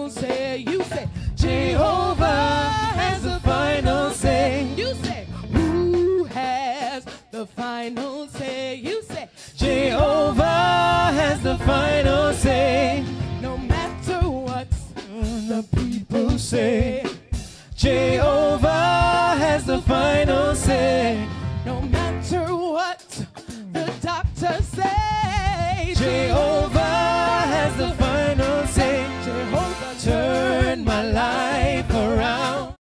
final say. You say, Jehovah has the final say. You say, who has the final say? You say, Jehovah has the final say. No matter what the people say, Jehovah has the final say. No matter what the doctors say, Jehovah has the final say. Jehovah turn my life around.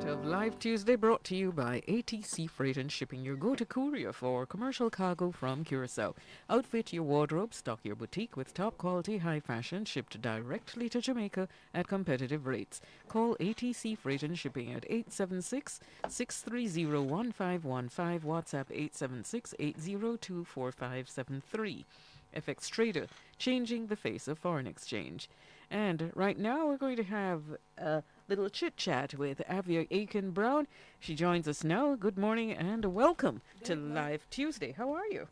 Of Live Tuesday brought to you by ATC Freight and Shipping, your go-to courier for commercial cargo from Curacao. Outfit your wardrobe, stock your boutique with top quality high fashion shipped directly to Jamaica at competitive rates. Call ATC Freight and Shipping at 876-630-1515, WhatsApp 876-802-4573. FX Trader, changing the face of foreign exchange. And right now we're going to have a little chit-chat with Avia Aiken-Brown. She joins us now. Good morning and welcome to Live Tuesday. How are you?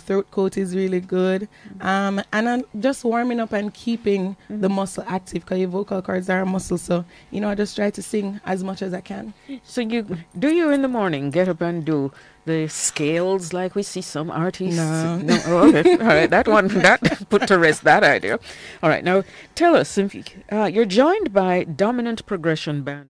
Throat coat is really good. And I'm just warming up and keeping the muscle active because your vocal cords are a muscle. So, I just try to sing as much as I can. So you in the morning get up and do the scales like we see some artists? No. Oh, okay. All right. That put to rest that idea. All right. Now tell us, if you're joined by Dominant Progression Band.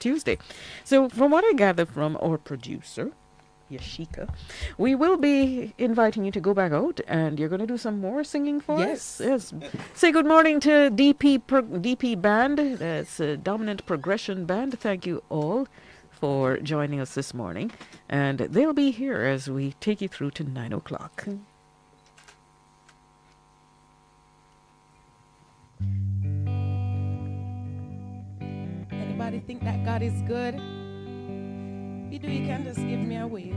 Tuesday. So, from what I gather from our producer, Yashika, we will be inviting you to go back out and you're going to do some more singing for us. Yes. Say good morning to DP Band. That's a Dominant Progression Band. Thank you all for joining us this morning. And they'll be here as we take you through to 9 o'clock. Anybody think that God is good? If you do, you can just give me a wave.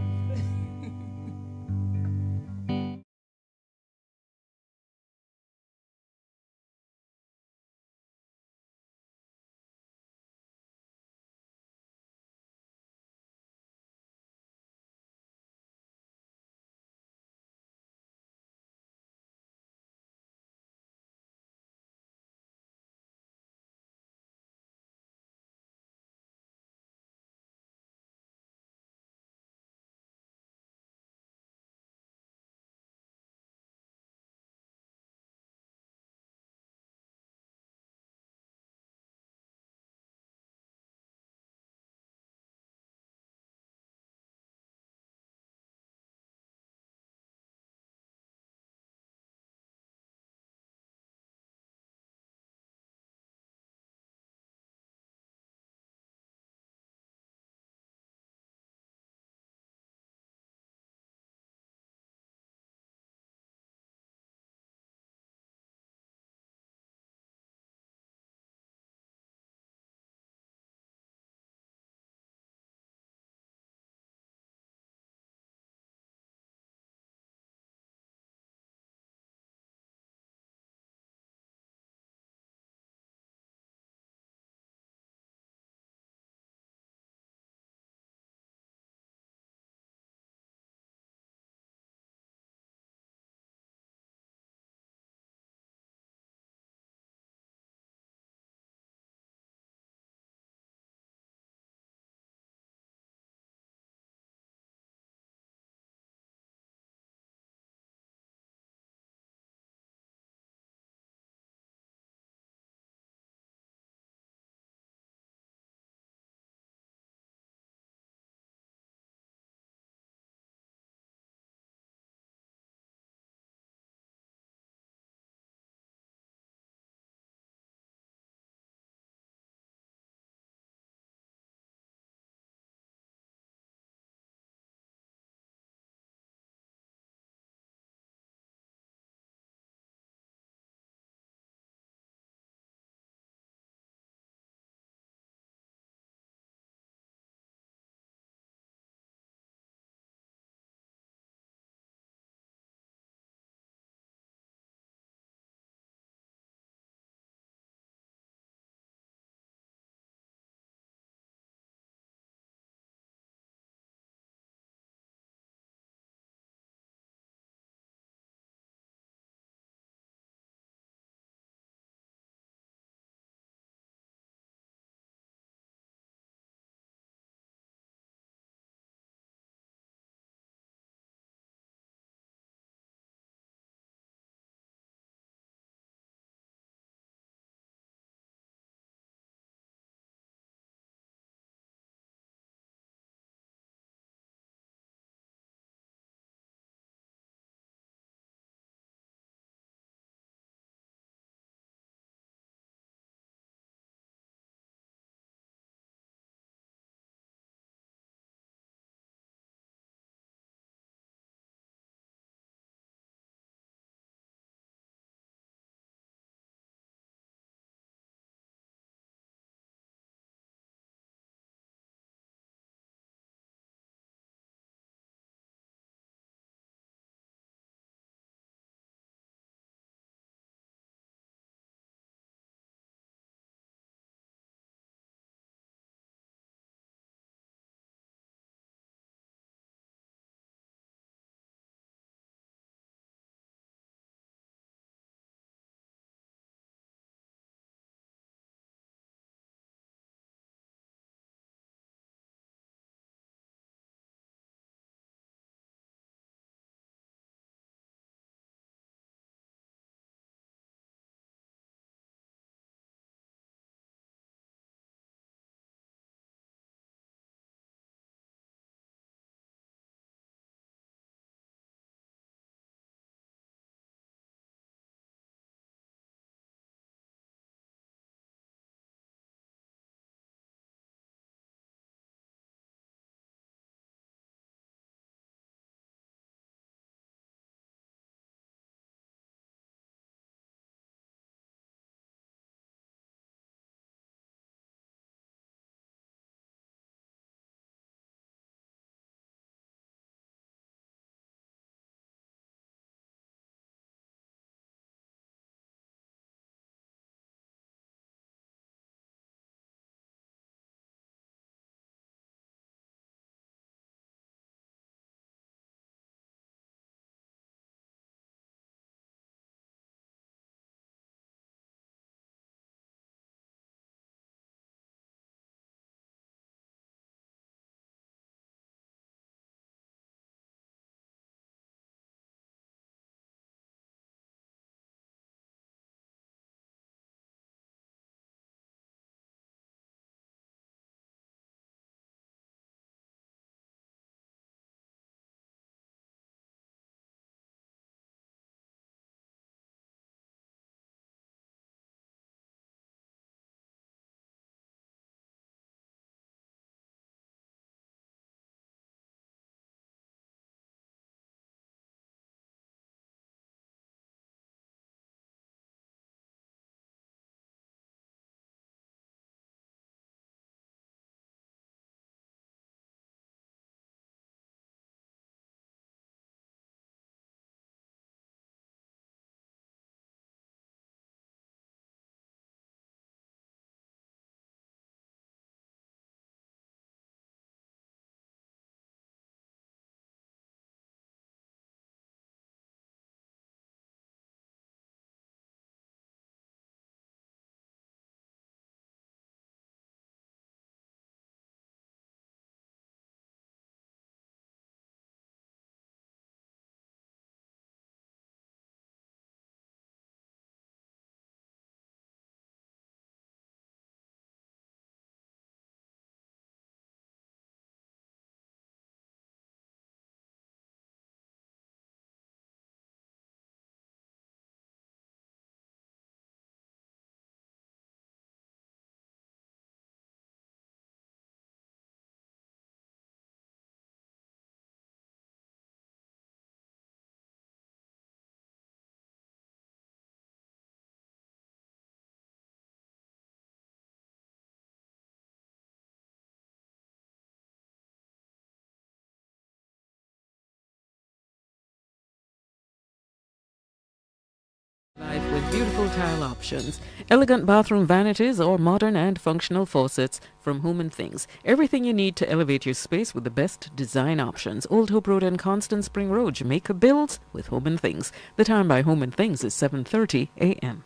Life with beautiful tile options, elegant bathroom vanities, or modern and functional faucets from Home and Things. Everything you need to elevate your space with the best design options. Old Hope Road and Constant Spring Road, Jamaica builds with Home and Things. The time by Home and Things is 7:30 a.m.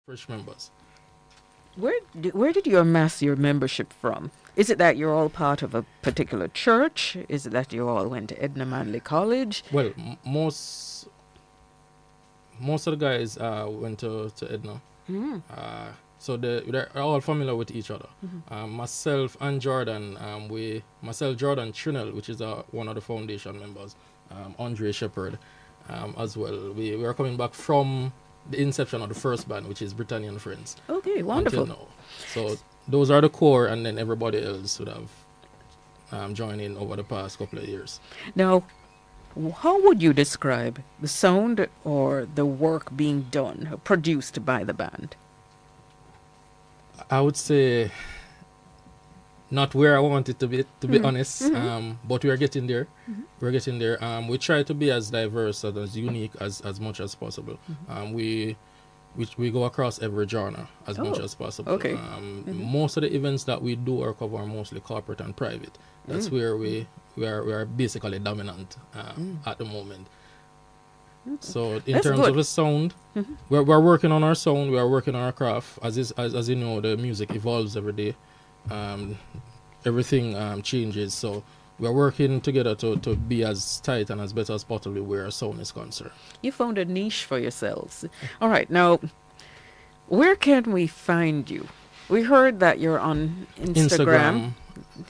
fresh members. Where did you amass your membership from? Is it that you're all part of a particular church? Is it that you all went to Edna Manley College? Well, most of the guys went to Edna. So they're all familiar with each other. Myself and Jordan, Jordan Trinelle, which is one of the foundation members, Andre Shepard, as well. We were coming back from the inception of the first band, which is Britannia and Friends. Okay, wonderful. Until now. So those are the core, and then everybody else would have joined in over the past couple of years. Now, how would you describe the sound or the work being done, produced by the band? I would say not where I want it to be honest, but we are getting there. We're getting there. We try to be as diverse and as unique as much as possible. We go across every genre as much as possible. Okay. Most of the events that we do are cover mostly corporate and private. That's where we are basically dominant at the moment. So in That's terms good. of the sound, we're working on our sound. We are working on our craft. As you know, the music evolves every day. Everything changes. So we're working together to be as tight and as better as possible where our sound is concerned. You found a niche for yourselves. All right, now, where can we find you? We heard that you're on Instagram.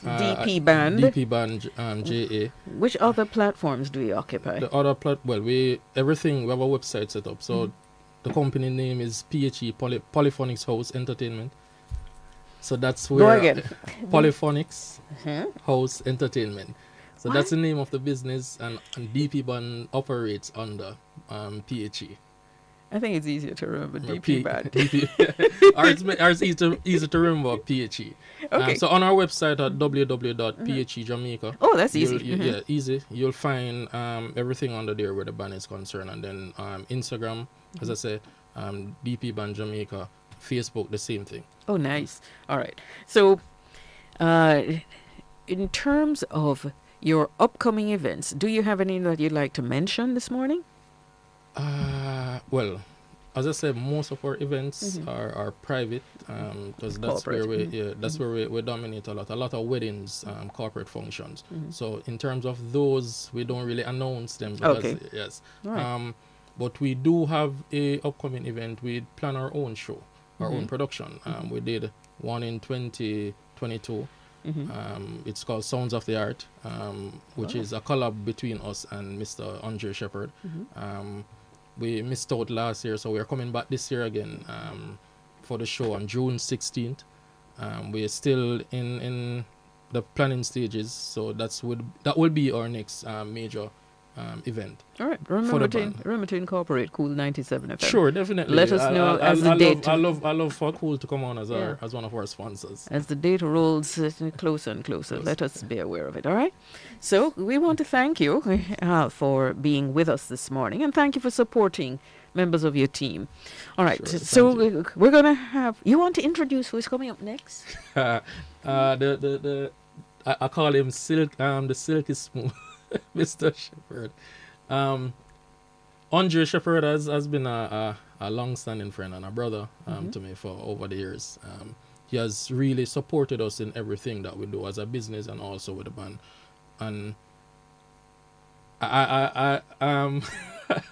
DP Band. DP Band JA. Which other platforms do you occupy? The other we have a website set up. So the company name is PHE Polyphonics House Entertainment. So that's where Go again. Polyphonics House Entertainment. So that's the name of the business, and DP Band operates under PHE. I think it's easier to remember DP Band. Or it's easy to remember PHE. Okay. So on our website at www.phejamaica. Oh, that's easy. Yeah, easy. You'll find everything under there where the band is concerned. And then Instagram, as I say, DP Band Jamaica. Facebook, the same thing. Oh, nice. All right. So, in terms of your upcoming events, do you have any that you'd like to mention this morning? Well, as I said, most of our events are private because that's Corporate. where we dominate a lot of weddings, corporate functions. So in terms of those, we don't really announce them because yes. Right. But we do have a upcoming event. We plan our own show, our own production. We did one in 2022. It's called Sounds of the Art, which is a collab between us and Mr. Andre Shepard. We missed out last year, so we're coming back this year again for the show on June 16th. We're still in the planning stages, so that will be our next major event. All right. Remember to incorporate Cool 97 FM. Sure, definitely. Let us know as the date. I love for Cool to come on as one of our sponsors. As the date rolls closer and closer, let us be aware of it. All right. So we want to thank you for being with us this morning, and thank you for supporting members of your team. All right. Sure, so we're gonna have. You want to introduce who's coming up next? I call him the Silky Smooth. Mr. Shepard. Andre Shepard has been a long-standing friend and a brother to me for over the years. He has really supported us in everything that we do as a business and also with the band. And I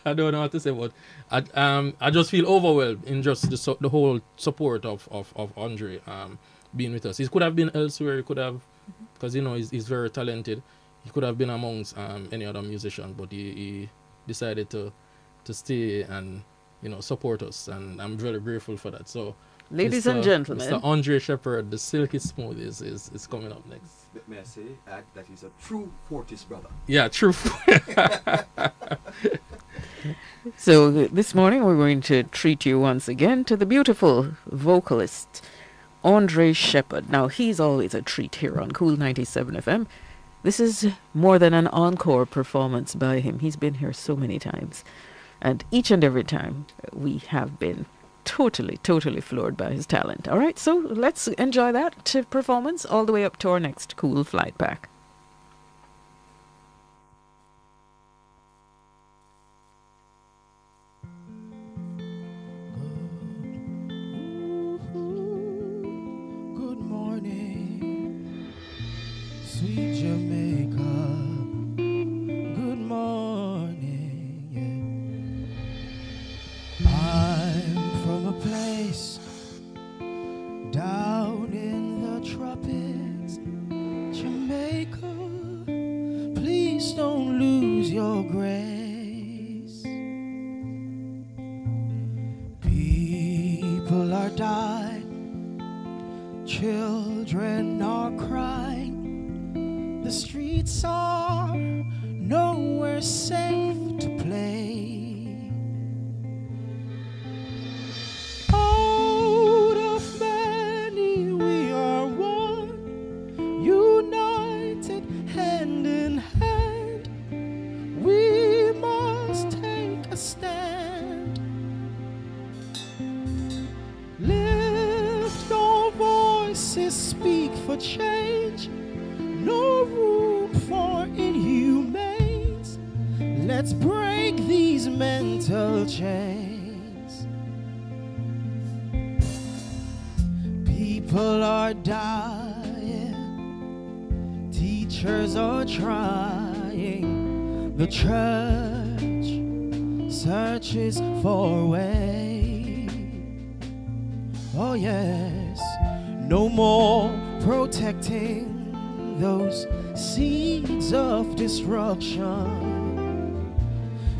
I don't know what to say, but I just feel overwhelmed in just the whole support of Andre being with us. He could have been elsewhere. He could have, because he's very talented. He could have been amongst any other musician, but he decided to stay and support us, and I'm very grateful for that. So, ladies and gentlemen, Mr. Andre Shepard, the Silky Smooth is coming up next. May I say that he's a true Fortis brother? Yeah, true. So this morning we're going to treat you once again to the beautiful vocalist Andre Shepard. Now he's always a treat here on Cool 97 FM. This is more than an encore performance by him. He's been here so many times. And each and every time we have been totally floored by his talent. All right, so let's enjoy that performance all the way up to our next cool flight back. are dying, children are crying, the streets are nowhere safe to play. Out of many we are one, united hand in hand, we must take a stand. Lift your voices, speak for change, no room for inhumanes. Let's break these mental chains. People are dying, teachers are trying, the church searches for a way. Oh yes, no more protecting those seeds of destruction.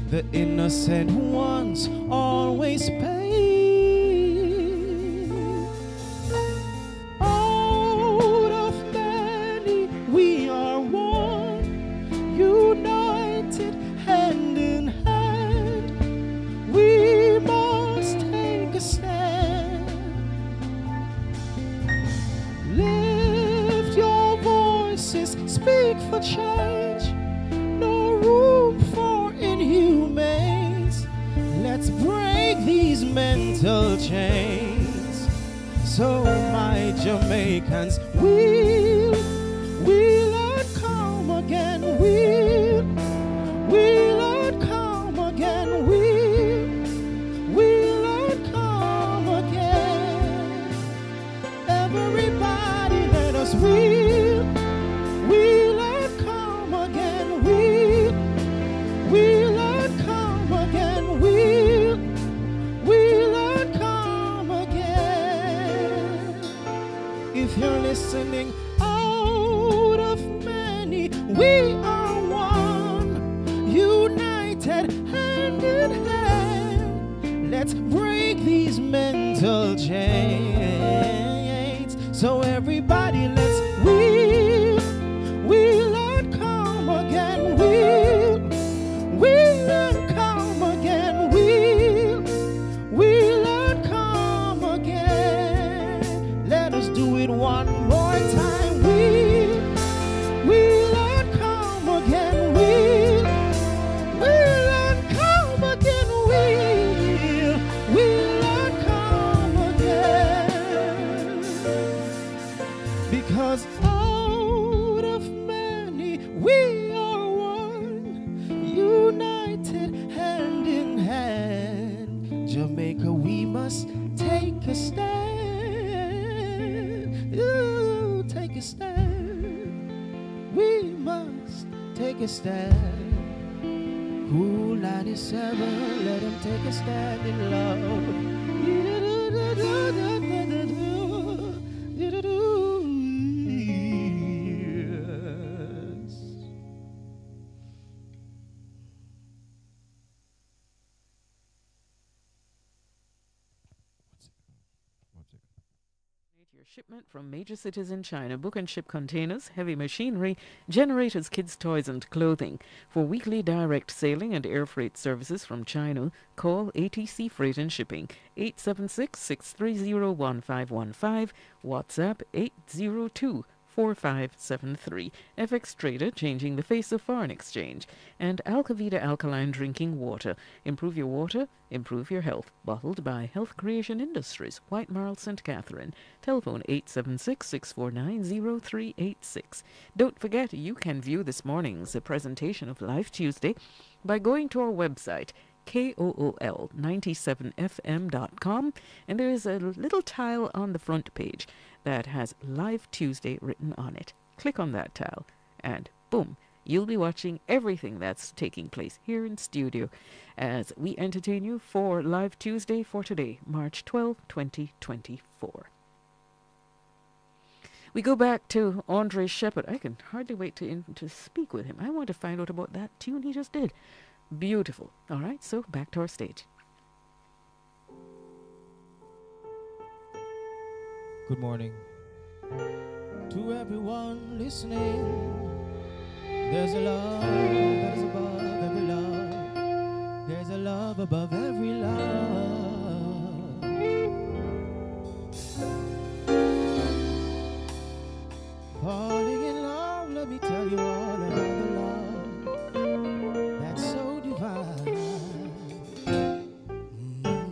The innocent ones always pay. Out of many we are one, united hand in hand, we must take a stand. Lift your voices, speak for change, no room for inhumanes. Let's break these mental chains. So my Jamaicans, we'll come again, we'll come again, we'll come again. Everybody let us we'll come again, we'll come again, we'll come again. If you're listening, out of many we are one, united hand in hand. Let's break these mental chains. So everybody let's we'll come again, we'll come again, we'll come again. Let us do it one more time. We'll come again, we'll come again, we'll come again. Because out of many we are one, united hand in hand. Jamaica, we must take a stand. Ooh, take a stand. We must take a stand. Cool 97, let them take a stand in love. Your shipment from major cities in China. Book and ship containers, heavy machinery, generators, kids' toys, and clothing. For weekly direct sailing and air freight services from China, call ATC Freight and Shipping 876-630-1515, WhatsApp 802-4573. FX Trader, changing the face of foreign exchange. And Alkavida Alkaline drinking water. Improve your water, improve your health. Bottled by Health Creation Industries, White Marl, St. Catherine. Telephone 876-649-0386. Don't forget, you can view this morning's presentation of Live Tuesday by going to our website, KOOL97fm.com, and there is a little tile on the front page that has Live Tuesday written on it. Click on that tile, and boom, you'll be watching everything that's taking place here in studio as we entertain you for Live Tuesday for today, March 12, 2024. We go back to Andre Shepard. I can hardly wait to speak with him. I want to find out about that tune he just did. Beautiful. All right, so back to our stage. Good morning. To everyone listening, there's a love that is above every love. There's a love above every love. Falling in love, let me tell you all about the love that's so divine.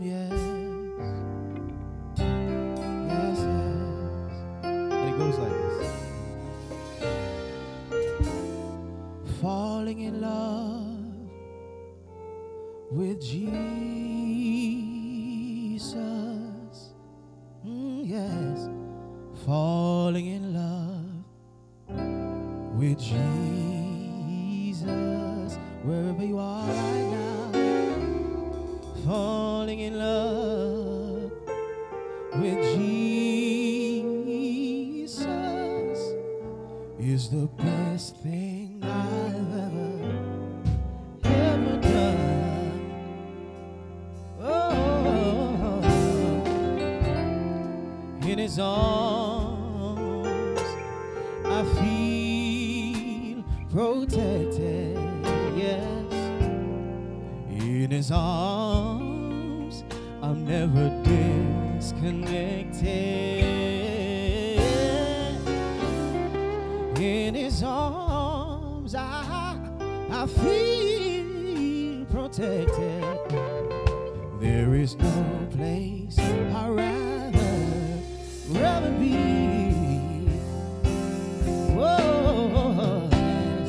Yes, yes, yes. And it goes like this. Falling in love with Jesus. Yes, falling in love with Jesus, wherever you are right now. Falling in love with Jesus is the best thing I've ever done. Oh, in His arms I feel protected, yes. In His arms I'm never disconnected. In His arms I feel protected. There is no place I'd rather be. Whoa, yes.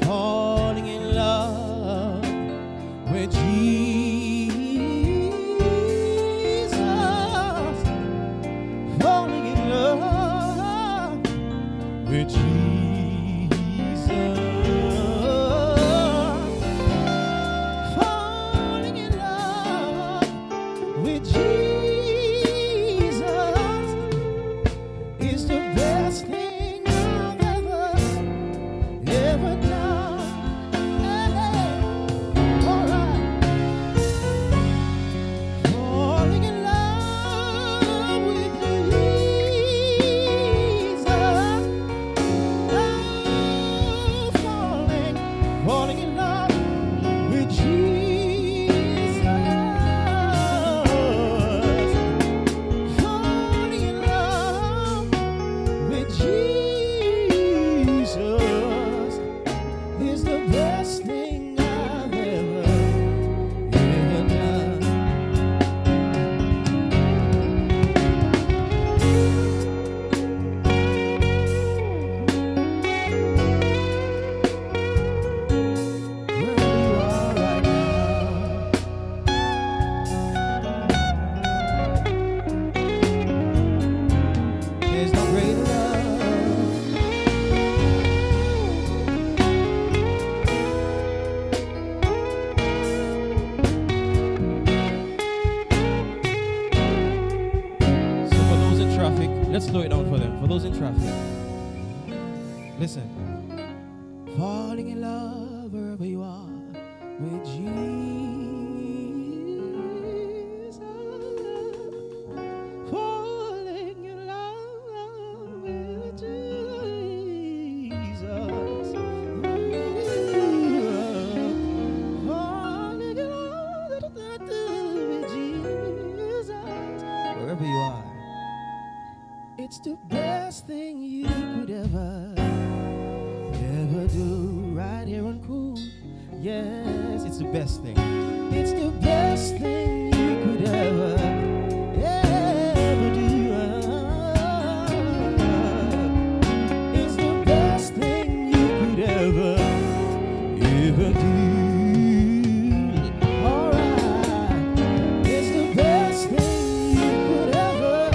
Falling in love with Jesus. Falling in love with Jesus. Falling in love with Jesus is the best thing I've ever done. All right. Falling in love with Jesus. Oh, falling in love with Jesus. Falling in love with Jesus is the best thing I've ever done. Where you are right now, there's no greater love. So for those in traffic, let's slow it down for them. For those in traffic, listen. Falling in love wherever you are with Jesus. Falling in love with Jesus. Falling in love with Jesus. Wherever you are, it's the best thing you could ever do right here on Cool. Yes, it's the best thing. It's the best thing you could ever do. It's the best thing you could ever do. All right, it's the best thing you could ever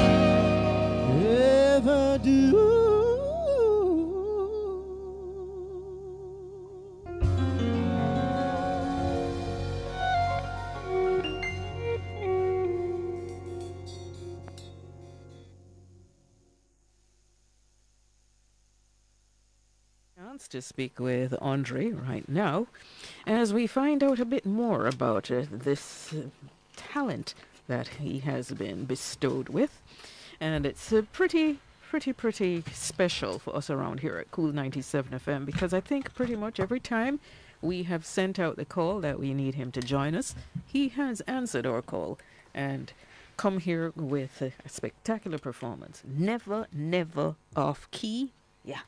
do. Chance to speak with Andre right now as we find out a bit more about this talent that he has been bestowed with. And it's pretty special for us around here at Cool 97 FM, because I think pretty much every time we have sent out the call that we need him to join us, he has answered our call and come here with a spectacular performance. Never off key. Yeah,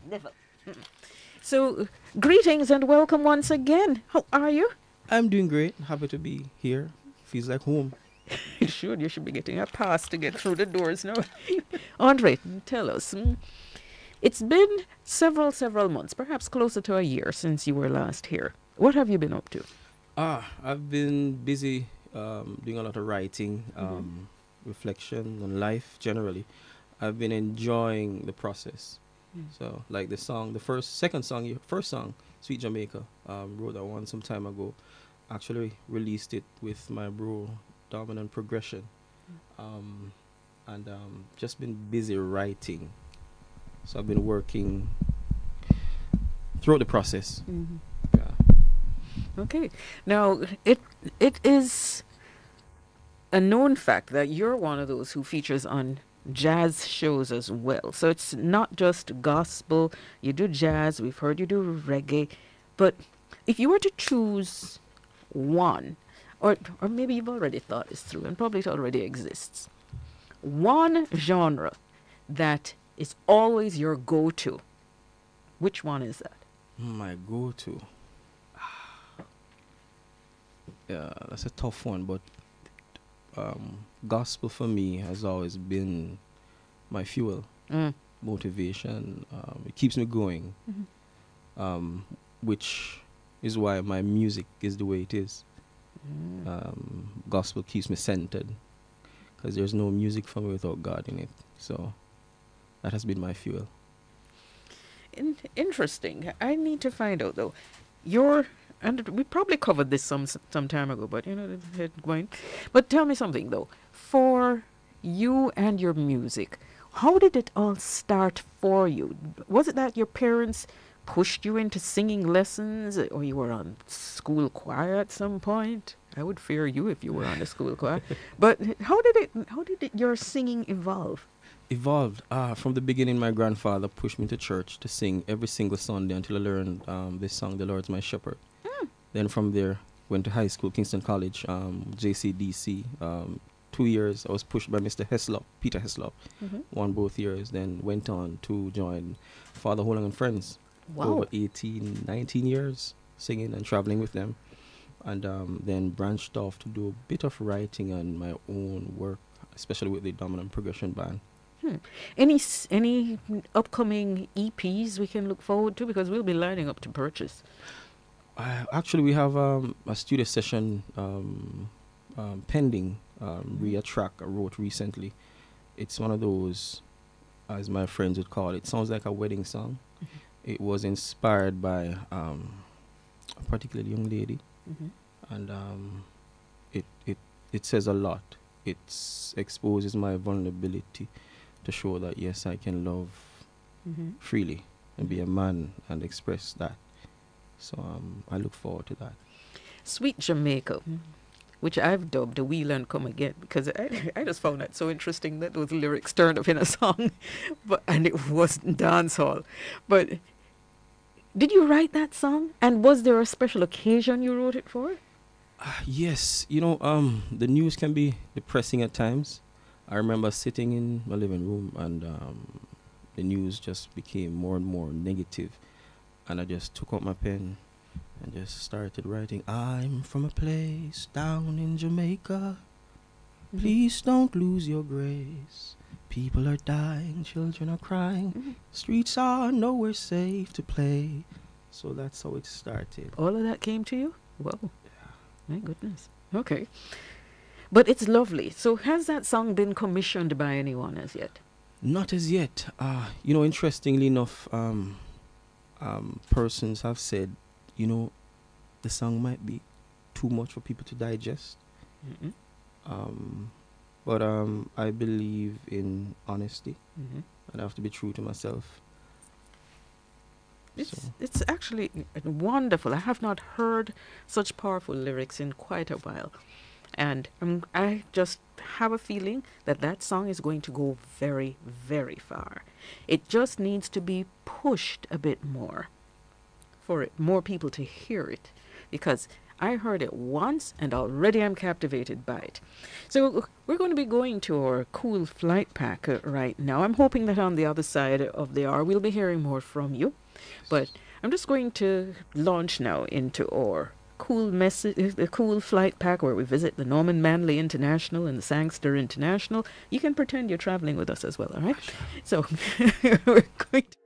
never. So, greetings and welcome once again. How are you? I'm doing great. Happy to be here. Feels like home. You should be getting a pass to get through the doors now. Andre, tell us. It's been several months, perhaps closer to a year since you were last here. What have you been up to? I've been busy doing a lot of writing, reflection on life generally. I've been enjoying the process. So, like the song, first song, Sweet Jamaica, wrote that one some time ago. Actually released it with my bro, Dominant Progression. And just been busy writing. So I've been working throughout the process. Yeah. Okay. Now, it is a known fact that you're one of those who features on jazz shows as well. So it's not just gospel. You do jazz. We've heard you do reggae. But if you were to choose one, or maybe you've already thought this through and probably it already exists, one genre that is always your go-to, which one is that? My go-to? Yeah, that's a tough one, but gospel for me has always been my fuel, motivation. It keeps me going, which is why my music is the way it is. Gospel keeps me centered, because there's no music for me without God in it. So that has been my fuel. Interesting. I need to find out though. And we probably covered this some time ago, but going. But tell me something though. For you and your music, how did it all start for you? Was it that your parents pushed you into singing lessons, or you were on school choir at some point? I would fear you if you were on the school choir. But how did your singing evolve? From the beginning, my grandfather pushed me to church to sing every single Sunday until I learned this song, "The Lord's My Shepherd." Then from there, went to high school, Kingston College, JCDC. 2 years, I was pushed by Mr. Heslop, Peter Heslop. Won both years. Then went on to join Father Holang and Friends. Wow. Over 18, 19 years singing and traveling with them. And then branched off to do a bit of writing and my own work, especially with the Dominant Progression Band. Any upcoming EPs we can look forward to? Because we'll be lining up to purchase. Actually, we have a studio session pending, a track I wrote recently. It's one of those, as my friends would call it, sounds like a wedding song. It was inspired by a particular young lady, and it says a lot. It exposes my vulnerability to show that yes, I can love freely and be a man and express that. So I look forward to that. Sweet Jamaica, which I've dubbed a Wheel and Come Again, because I just found that so interesting that those lyrics turned up in a song, and it wasn't dancehall. But did you write that song? And was there a special occasion you wrote it for? Yes. The news can be depressing at times. I remember sitting in my living room and the news just became more and more negative. And I just took out my pen and just started writing. I'm from a place down in Jamaica. Please don't lose your grace. People are dying, children are crying. Streets are nowhere safe to play. So that's how it started. All of that came to you? Whoa. Yeah. My goodness. Okay. But it's lovely. So has that song been commissioned by anyone as yet? Not as yet. Interestingly enough, persons have said, the song might be too much for people to digest. But I believe in honesty. And I have to be true to myself. It's actually wonderful. I have not heard such powerful lyrics in quite a while. And I just have a feeling that that song is going to go very, very far. It just needs to be pushed a bit more for more people to hear it, because I heard it once and already I'm captivated by it. So we're going to be going to our cool flight pack right now. I'm hoping that on the other side of the hour we'll be hearing more from you. But I'm just going to launch now into our the cool flight pack, where we visit the Norman Manley International and the Sangster International. You can pretend you're traveling with us as well, all right? So we're going to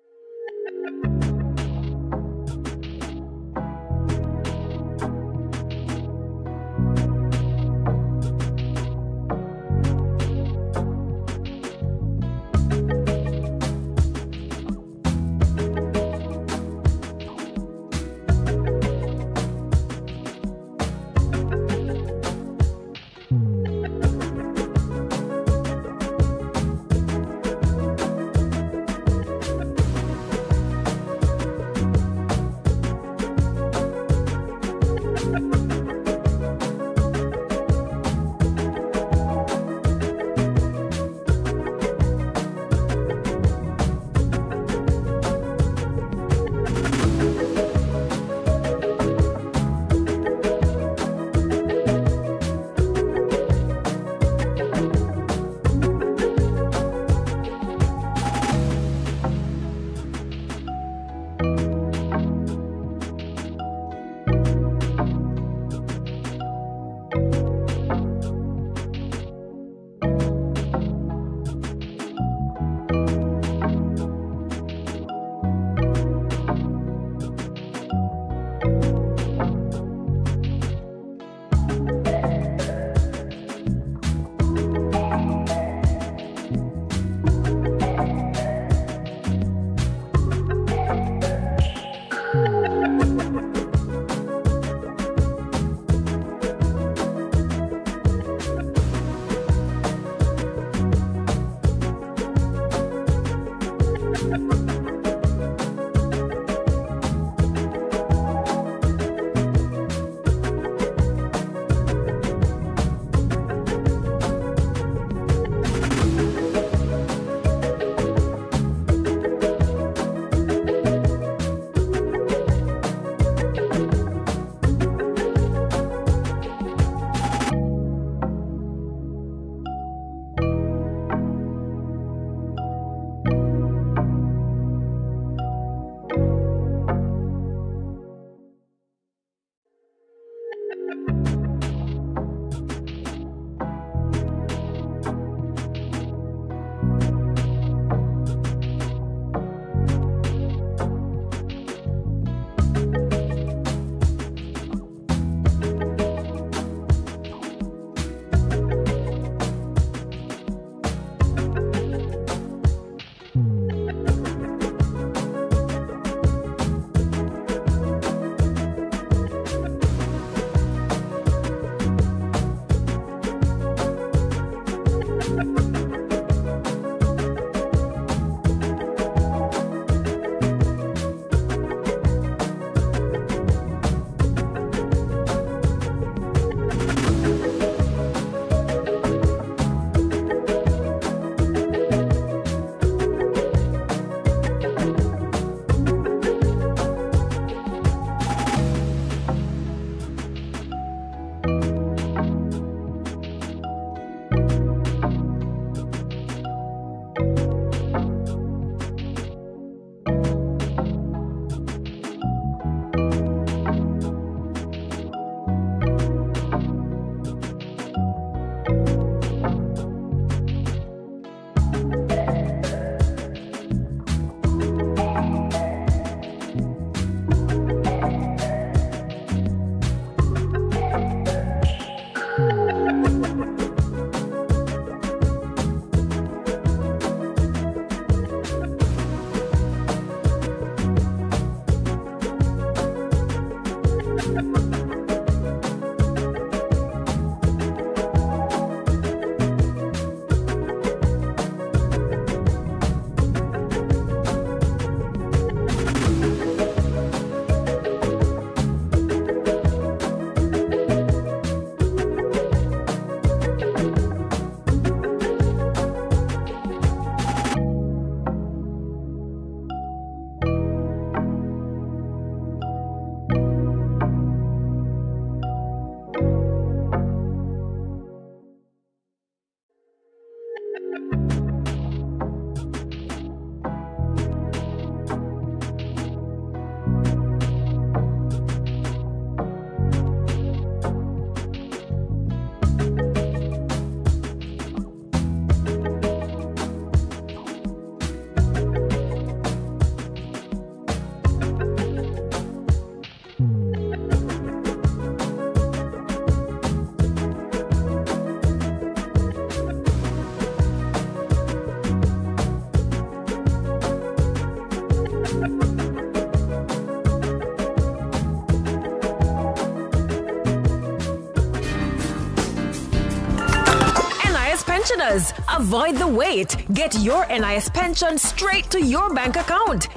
Buzz. Avoid the wait. Get your NIS pension straight to your bank account.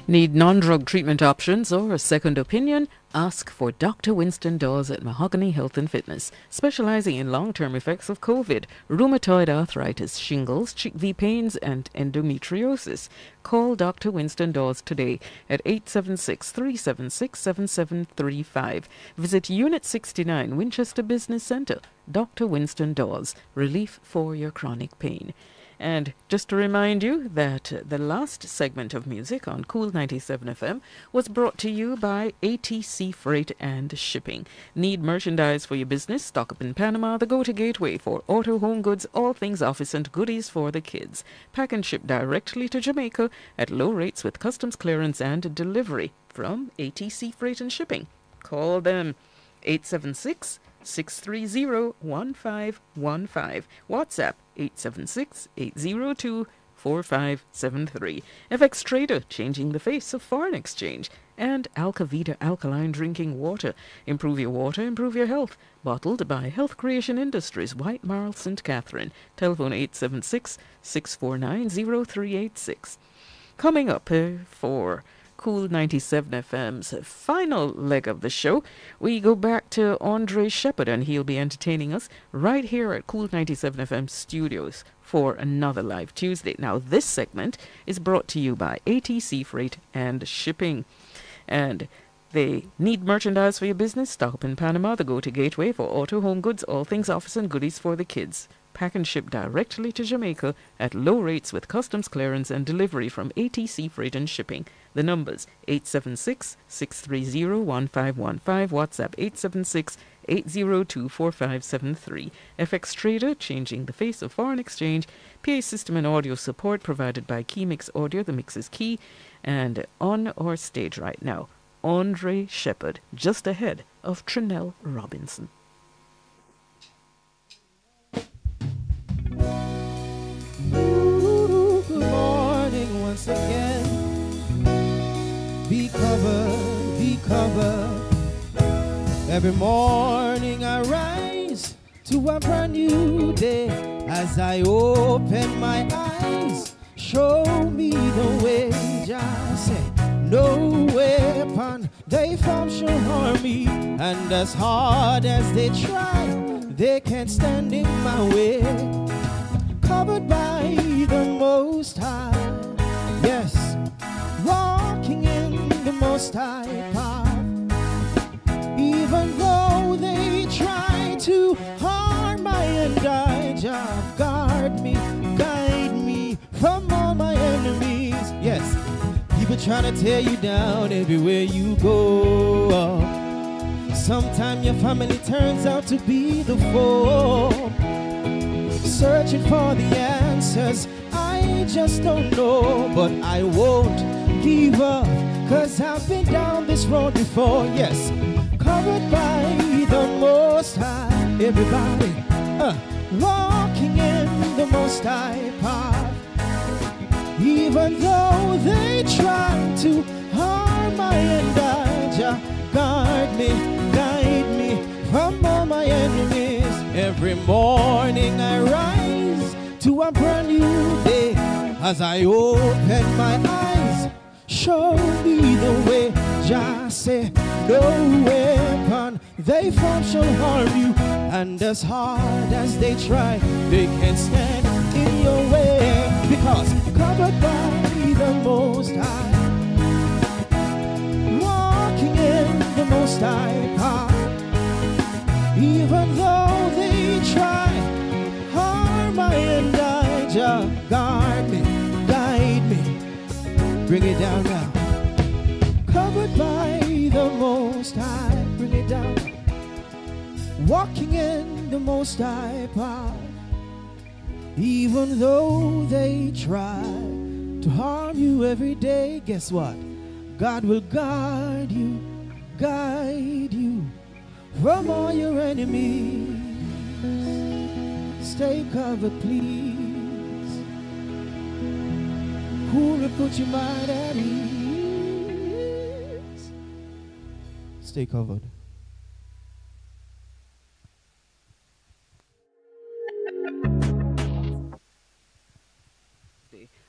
Need non-drug treatment options or a second opinion? Ask for Dr. Winston Dawes at Mahogany Health and Fitness, specializing in long-term effects of COVID, rheumatoid arthritis, shingles, chickpea pains, and endometriosis. Call Dr. Winston Dawes today at 876-376-7735. Visit Unit 69, Winchester Business Center. Dr. Winston Dawes, relief for your chronic pain. And just to remind you that the last segment of music on Cool 97 FM was brought to you by ATC Freight and Shipping. Need merchandise for your business? Stock up in Panama, the go-to gateway for auto, home goods, all things office and goodies for the kids. Pack and ship directly to Jamaica at low rates with customs clearance and delivery from ATC Freight and Shipping. Call them 876-630-1515. WhatsApp 876-802-2345. 802-4573. FX Trader, changing the face of foreign exchange. And Alkavida Alkaline Drinking Water. Improve your water, improve your health. Bottled by Health Creation Industries, White Marl, St. Catherine. Telephone 876-649-0386. Coming up for Cool 97 FM's final leg of the show, we go back to Andre Shepard, and he'll be entertaining us right here at Cool 97 FM studios for another Live Tuesday. Now, this segment is brought to you by ATC Freight and Shipping. And they need merchandise for your business? Stock up in Panama, the go-to gateway for auto, home goods, all things office and goodies for the kids. Pack and ship directly to Jamaica at low rates with customs clearance and delivery from ATC Freight and Shipping. The numbers 876-630-1515, WhatsApp 876-802-4573. FX Trader, changing the face of foreign exchange. PA system and audio support provided by Keymix Audio. The mix is key. And on our stage right now, Andre Shepard, just ahead of Trinelle Robinson. Ooh, good morning once again. Be covered, be covered. Every morning I rise to a brand new day. As I open my eyes, show me the way. Just say, no weapon they form shall harm me, and as hard as they try, they can't stand in my way. Covered by the Most High, yes, walking in the Most High path. Even though they try to harm my and I, just guard me, guide me from all my enemies. Yes, people trying to tear you down everywhere you go. Sometimes your family turns out to be the foe. Searching for the answers, I just don't know. But I won't give up, 'cause I've been down this road before. Yes, covered by the Most High. Everybody, walking in the Most High path. Even though they try to harm my and I, just guard me, guide me from all my enemies. Every morning I rise to a brand new day. As I open my eyes, show me the way. Just say, no weapon they form shall harm you, and as hard as they try, they can't stand in your way. Because covered by the Most High, walking in the Most High path. Even though they try harm my and I, just guard me, guide me. Bring it down now. Covered by the Most High, bring it down. Walking in the Most High path. Even though they try to harm you every day, guess what? God will guard you, guide you from all your enemies. Stay covered, please. Who will put your mind at ease? Stay covered.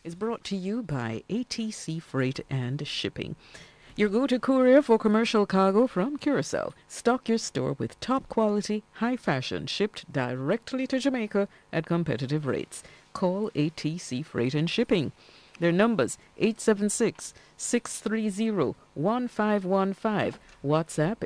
Is brought to you by ATC Freight and Shipping. Your go-to courier for commercial cargo from Curacao. Stock your store with top quality, high fashion, shipped directly to Jamaica at competitive rates. Call ATC Freight and Shipping. Their numbers 876-630-1515. WhatsApp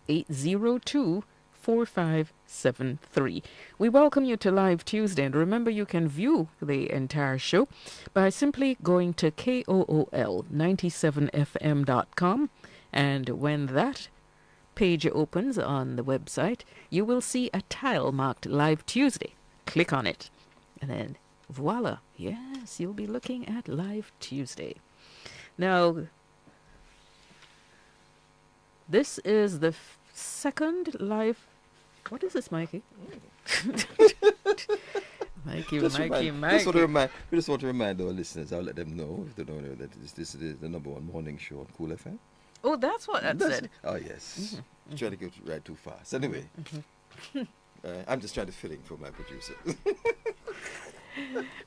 876-802-4573. We welcome you to Live Tuesday, and remember you can view the entire show by simply going to KOOL97fm.com, and when that page opens on the website, you will see a tile marked Live Tuesday. Click on it, and then voila, yes, you'll be looking at Live Tuesday. Now, this is the second live... What is this, Mikey? Mikey, Just Mikey, remind, we just want to remind our listeners. I'll let them know if they don't know that this is the number one morning show on Cool FM. Oh, that's what that said. Oh yes. Trying to go right too fast. Anyway, I'm just trying to fill in for my producer.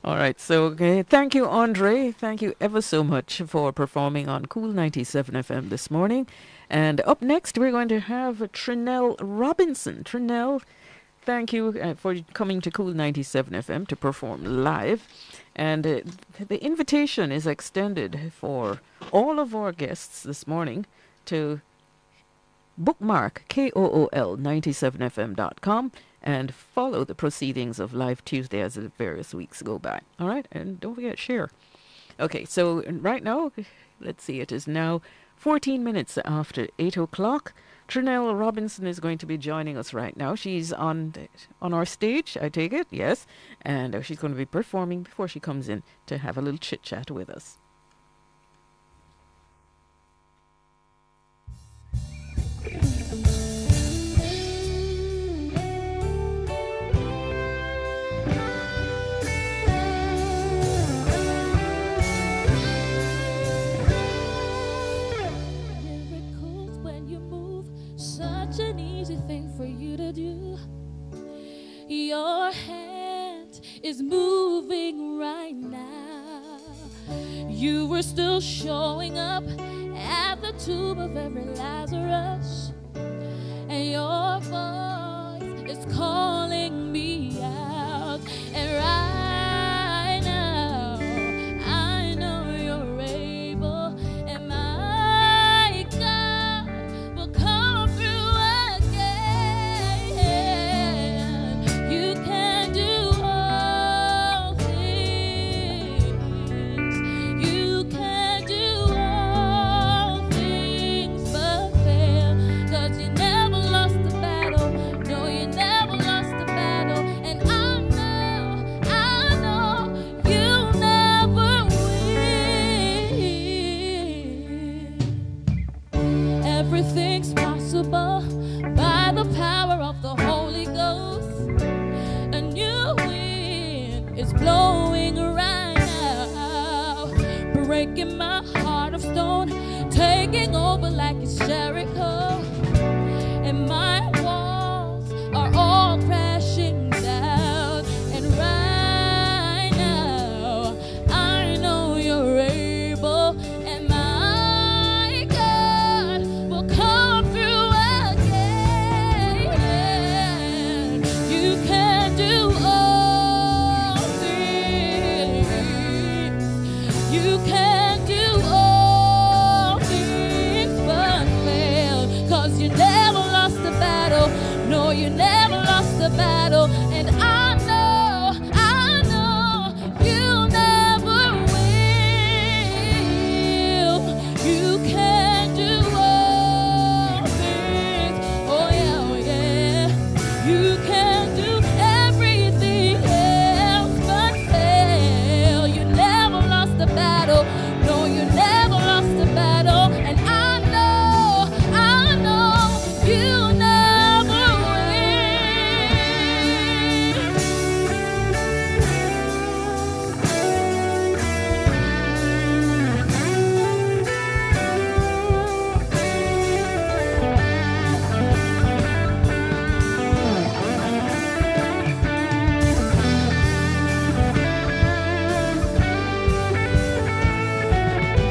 All right, so thank you, Andre. Thank you ever so much for performing on Cool 97 FM this morning. And up next, we're going to have Trinelle Robinson. Trinelle, thank you for coming to Cool 97 FM to perform live. And the invitation is extended for all of our guests this morning to bookmark KOOL97fm.com and follow the proceedings of Live Tuesday as the various weeks go by. All right? And don't forget, share. Okay, so right now, let's see, it is now 14 minutes after 8 o'clock. Trinelle Robinson is going to be joining us right now. She's on our stage, I take it, yes. And she's going to be performing before she comes in to have a little chit-chat with us. An easy thing for you to do. Your hand is moving right now. You were still showing up at the tomb of every Lazarus, and your voice is calling me out. And right now I know you're able, and my God will come through. You can do all things. You can do all things but fail. 'Cause you never lost the battle. No, you never lost the battle. And I know you never will. Everything's possible by the power of the Holy Ghost. A new wind is blowing right now, breaking my heart of stone, taking over like it's Jericho, and my walls are all crashing down. And right now I know you're able, and my God will come through again. You can do all things. You can do all things but fail. 'Cause you never lost the battle. No, you never lost the battle. And I know you never will. You can do all things. Oh yeah, oh yeah. You can do everything else but fail. You never lost the battle. No, you never lost the battle. And I know you never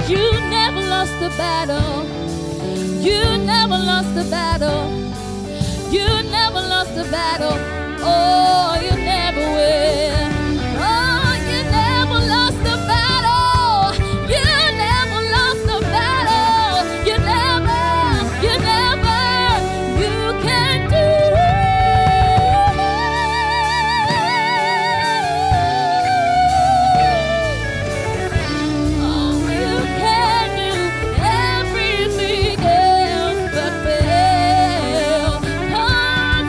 You never lost the battle. You never lost the battle. You never lost the battle. Oh, you never will. Oh, you never lost the battle. You never lost the battle. You never. You can do you can do everything else but fail. 'Cause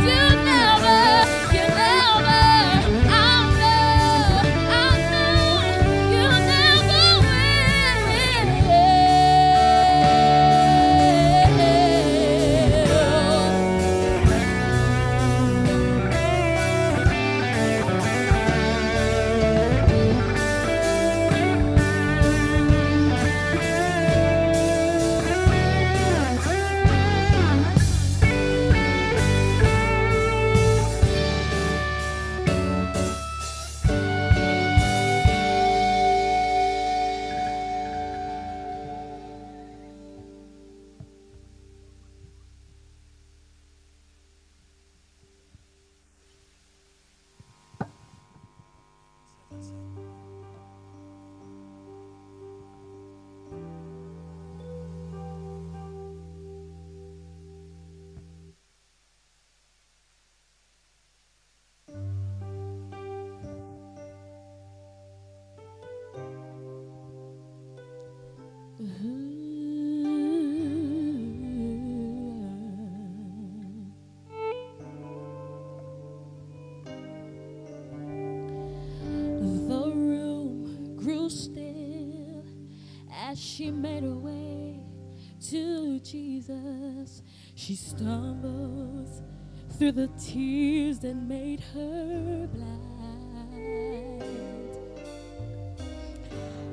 she made her way to Jesus, she stumbles through the tears that made her blind.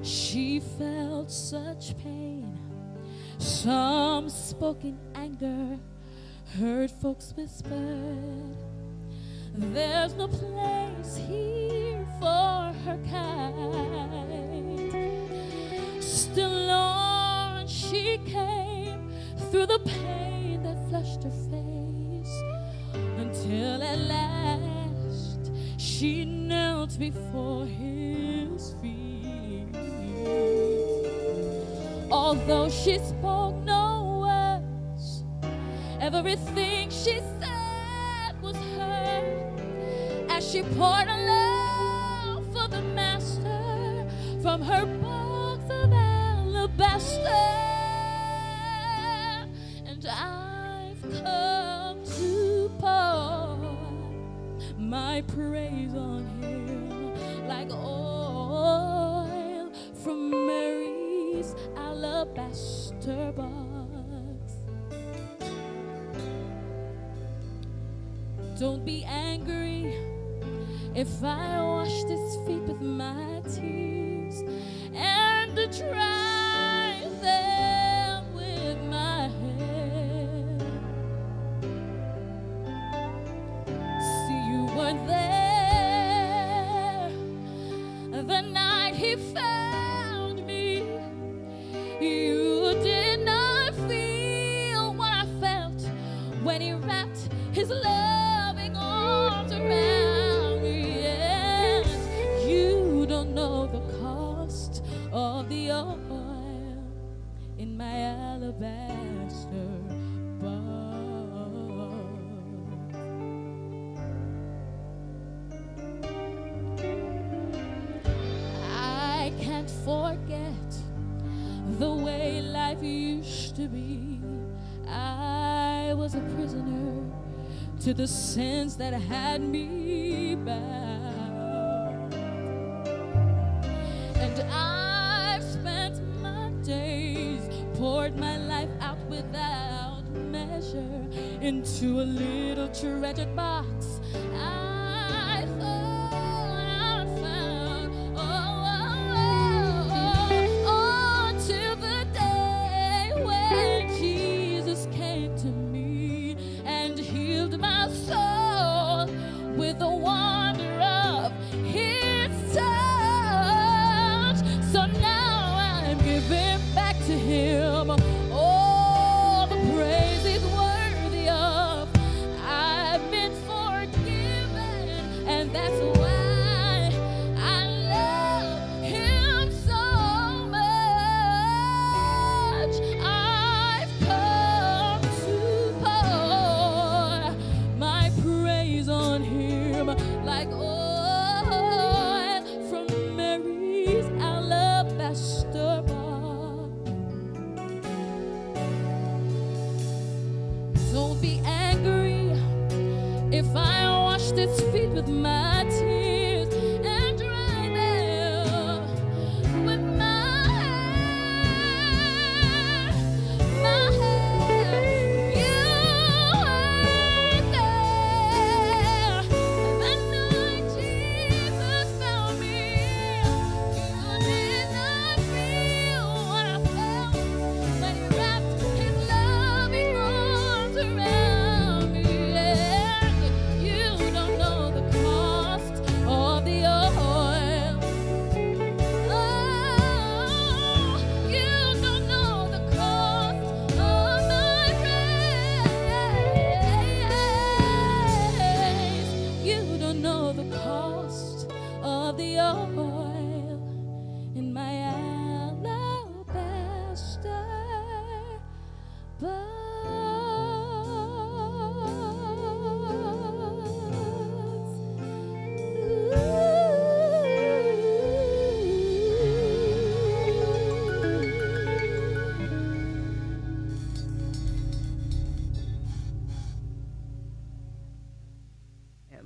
She felt such pain, some spoke in anger, heard folks whispered, there's no place here for her kind. Still on she came through the pain that flushed her face, until at last she knelt before his feet. Although she spoke no words, everything she said was heard as she poured her love for the master from her box of alabaster. And I've come to pour my praise on him like oil from Mary's alabaster box. Don't be angry if I wash his feet with my tears and dry them with my hair. See, you weren't there the night he found me. You did not feel what I felt when he wrapped his loving arms around me. And you don't know the cost of the oil in my alabaster box. I can't forget the way life used to be. I was a prisoner to the sins that had me bound, and I've spent my days, poured my life out without measure into a little treasured box. I thought I found, till the day when Jesus came to me and healed my soul with the wonder of his touch. So now I'm giving back to him all the praise he's worthy of. I've been forgiven, and that's why I love him so much. I've come to pour my praise on him like oil from Mary's alabaster box. Don't be angry if I washed his feet with my tears and dry them with my hair. My hair. You weren't there the night Jesus found me. You did not feel what I felt when he wrapped his loving arms around me. And you don't know the cost of the oil. Oh, you don't know the cost of my praise. You don't know the cost of the oil in my alabaster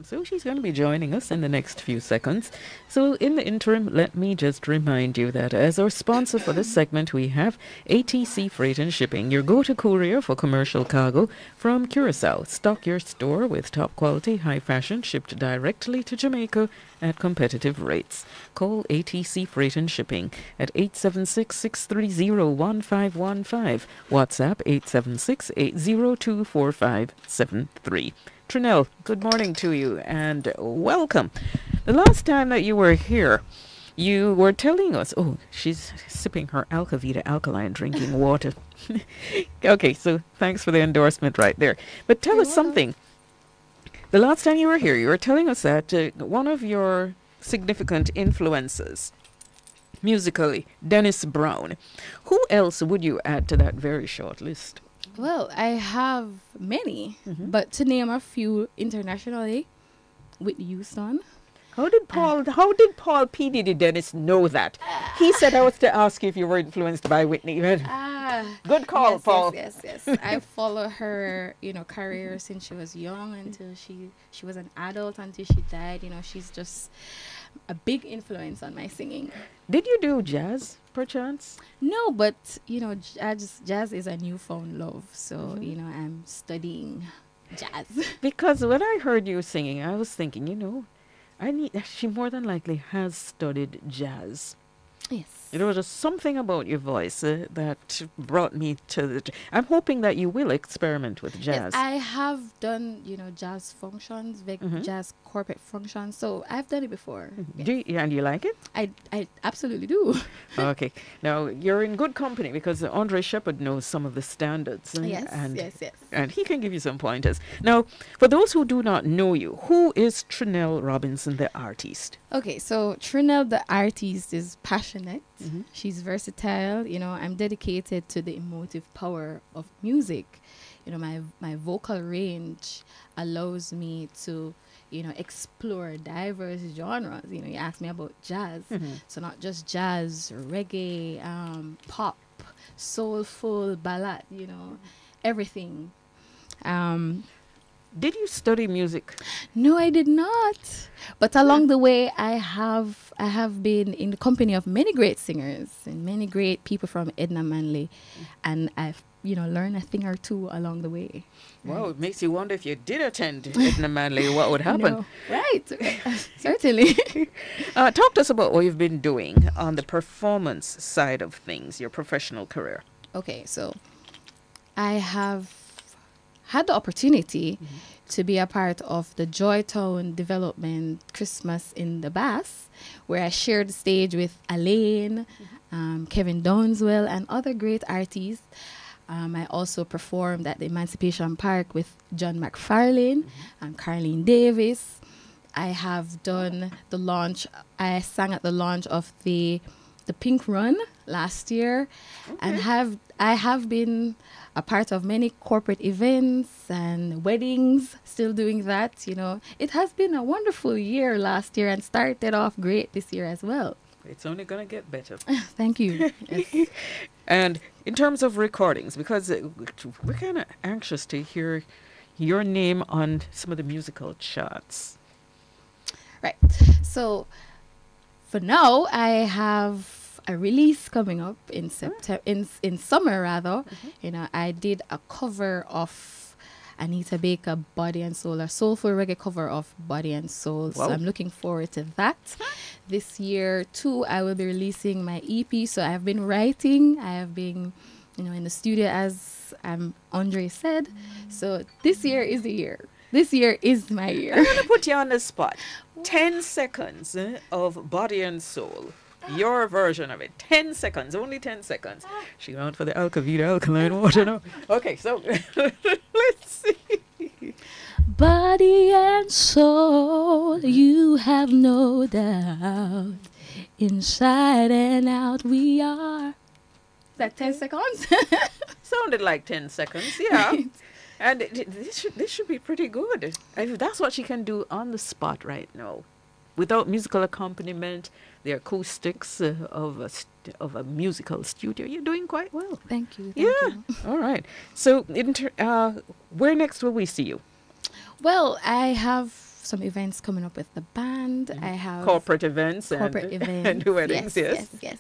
So she's going to be joining us in the next few seconds. So in the interim, let me just remind you that as our sponsor for this segment, we have ATC Freight and Shipping, your go-to courier for commercial cargo from Curacao. Stock your store with top quality, high fashion, shipped directly to Jamaica at competitive rates. Call ATC Freight and Shipping at 876-630-1515. WhatsApp 876-802-4573. Trinelle, good morning to you and welcome. The last time that you were here, you were telling us, oh, she's sipping her Alkavida alkaline drinking water. Okay, so thanks for the endorsement right there. But tell us something. The last time you were here, you were telling us that one of your significant influences musically, Dennis Brown. Who else would you add to that very short list? Well, I have many, but to name a few internationally, Whitney Houston. How did Paul P. Diddy Dennis know that? He said I was to ask you if you were influenced by Whitney. Good call, yes, Paul. Yes. I follow her, career since she was young until she was an adult until she died. She's just a big influence on my singing. Did you do jazz, perchance? No, but jazz is a newfound love. So I'm studying jazz. Because when I heard you singing, I was thinking, she more than likely has studied jazz. Yes. There was just something about your voice that brought me to the... I'm hoping that you will experiment with jazz. Yes, I have done, jazz functions, jazz corporate functions. So I've done it before. Yeah. And you like it? I absolutely do. Okay. Now, you're in good company because Andre Shepard knows some of the standards. Yes. And he can give you some pointers. Now, for those who do not know you, who is Trinelle Robinson, the artist? Okay, so Trinelle, the artist, is passionate. She's versatile. I'm dedicated to the emotive power of music. My vocal range allows me to, explore diverse genres. You asked me about jazz. So not just jazz, reggae, pop, soulful, ballad, everything. Did you study music? No, I did not. But along the way, I have been in the company of many great singers and many great people from Edna Manley, and I've learned a thing or two along the way. Wow, it makes you wonder if you did attend Edna Manley, what would happen? No. Right, certainly. Talk to us about what you've been doing on the performance side of things, your professional career. Okay, so I have had the opportunity to be a part of the Joytown Development Christmas in the Bass, where I shared the stage with Alkaline, Kevin Downswell, and other great artists. I also performed at the Emancipation Park with John McFarlane and Carlene Davis. I have done the launch. I sang at the launch of the Pink Run last year, and I have been a part of many corporate events and weddings, still doing that. It has been a wonderful year last year and started off great this year as well. It's only going to get better. Thank you. Yes. And in terms of recordings, because we're kind of anxious to hear your name on some of the musical charts. Right. So for now, I have a release coming up in September, in summer rather. I did a cover of Anita Baker, Body and Soul, a soulful reggae cover of Body and Soul. Wow. So I'm looking forward to that. This year too, I will be releasing my EP. So I've been writing. I have been, in the studio, as Andre said. So this year is the year. This year is my year. I'm going to put you on the spot. 10 seconds of Body and Soul. Your version of it. 10 seconds. Only 10 seconds. She went for the Alkavida alkaline water now. Okay, so let's see. Body and soul, you have no doubt. Inside and out we are. Is that 10 seconds? Sounded like 10 seconds, yeah. And this should be pretty good. If that's what she can do on the spot right now. Without musical accompaniment, the acoustics of a musical studio, you're doing quite well. Thank you. Thank you. All right. So, where next will we see you? Well, I have some events coming up with the band. I have corporate events corporate and, events. and weddings. Yes. Yes.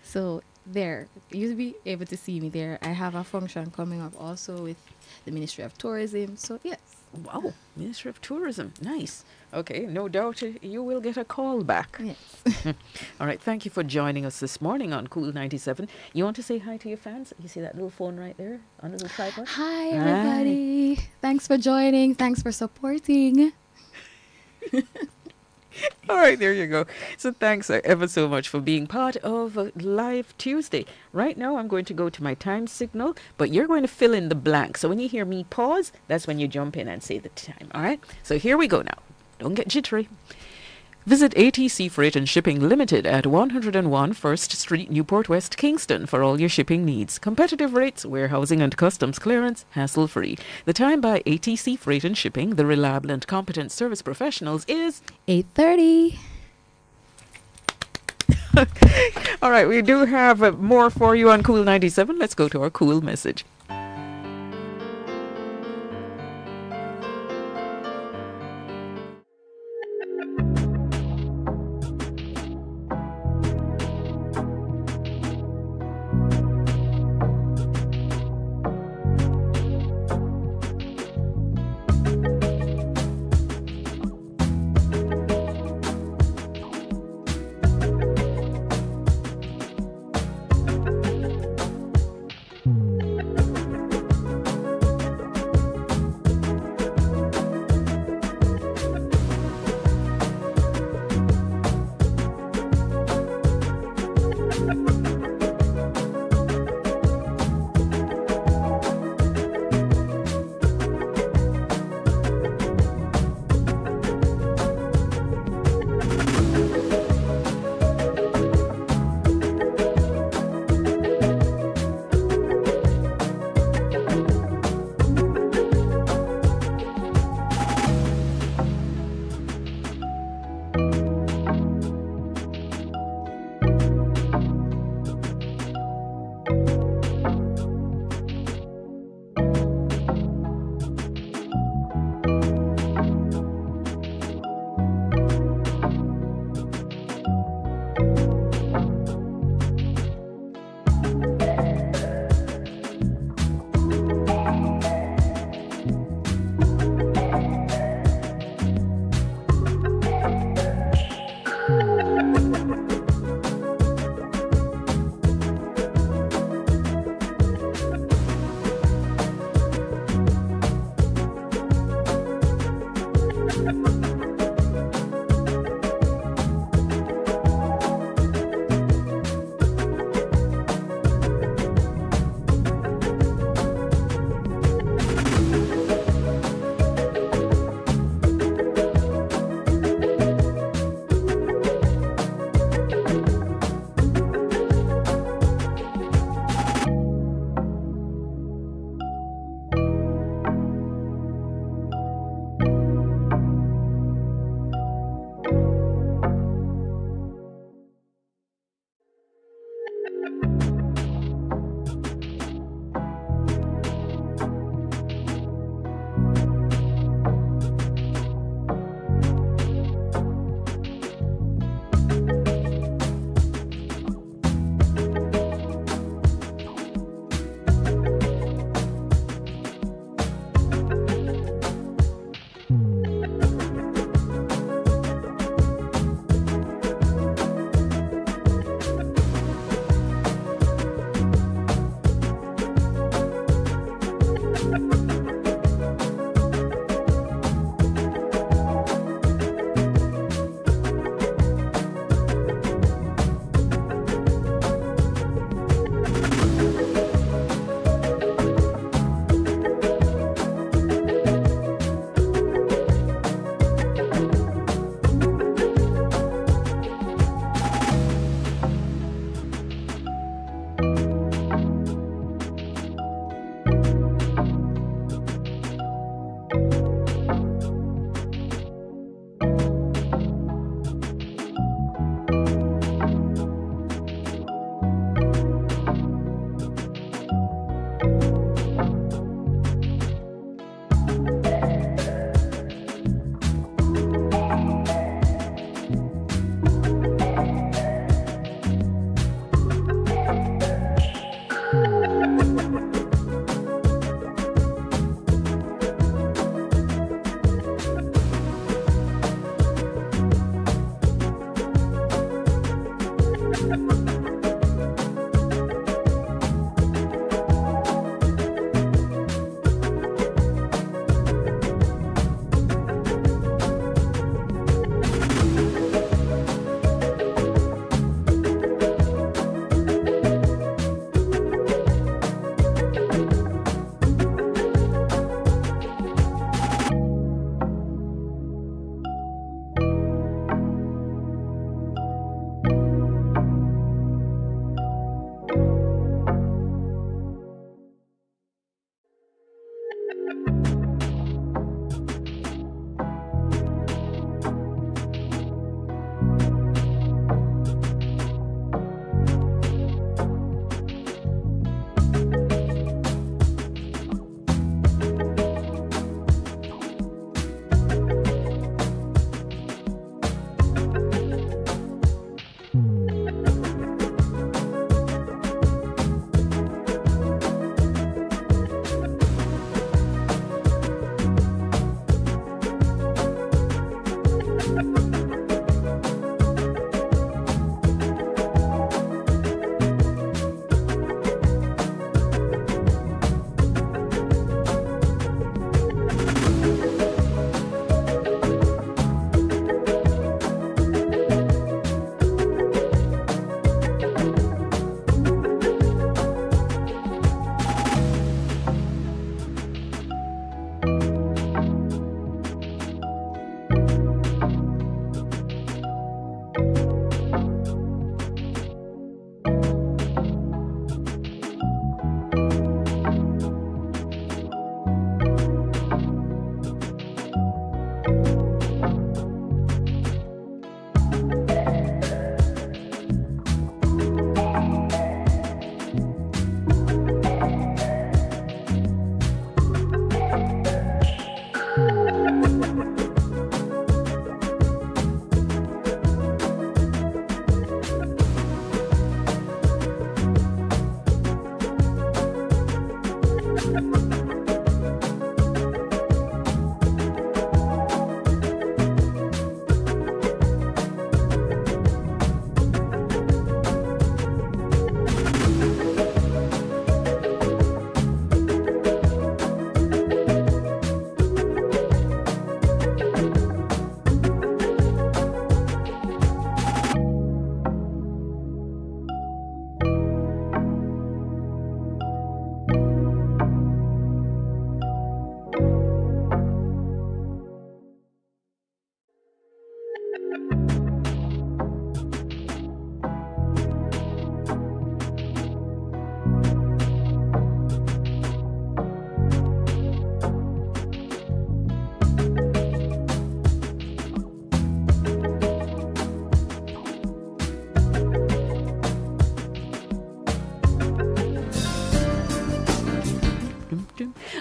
So there, you'll be able to see me there. I have a function coming up also with the Ministry of Tourism. So yes. Wow, Ministry of Tourism. Nice. Okay, no doubt you will get a call back. Yes. All right, thank you for joining us this morning on Cool 97. You want to say hi to your fans? You see that little phone right there on the little tripod? Hi, everybody. Thanks for joining. Thanks for supporting. All right, there you go. So thanks ever so much for being part of Live Tuesday. Right now, I'm going to go to my time signal, but you're going to fill in the blank. So when you hear me pause, that's when you jump in and say the time. All right? So here we go now. Don't get jittery. Visit ATC Freight and Shipping Limited at 101 First Street, Newport West, Kingston for all your shipping needs. Competitive rates, warehousing and customs clearance, hassle-free. The time by ATC Freight and Shipping, the reliable and competent service professionals, is 8:30. All right, we do have more for you on Cool 97. Let's go to our cool message.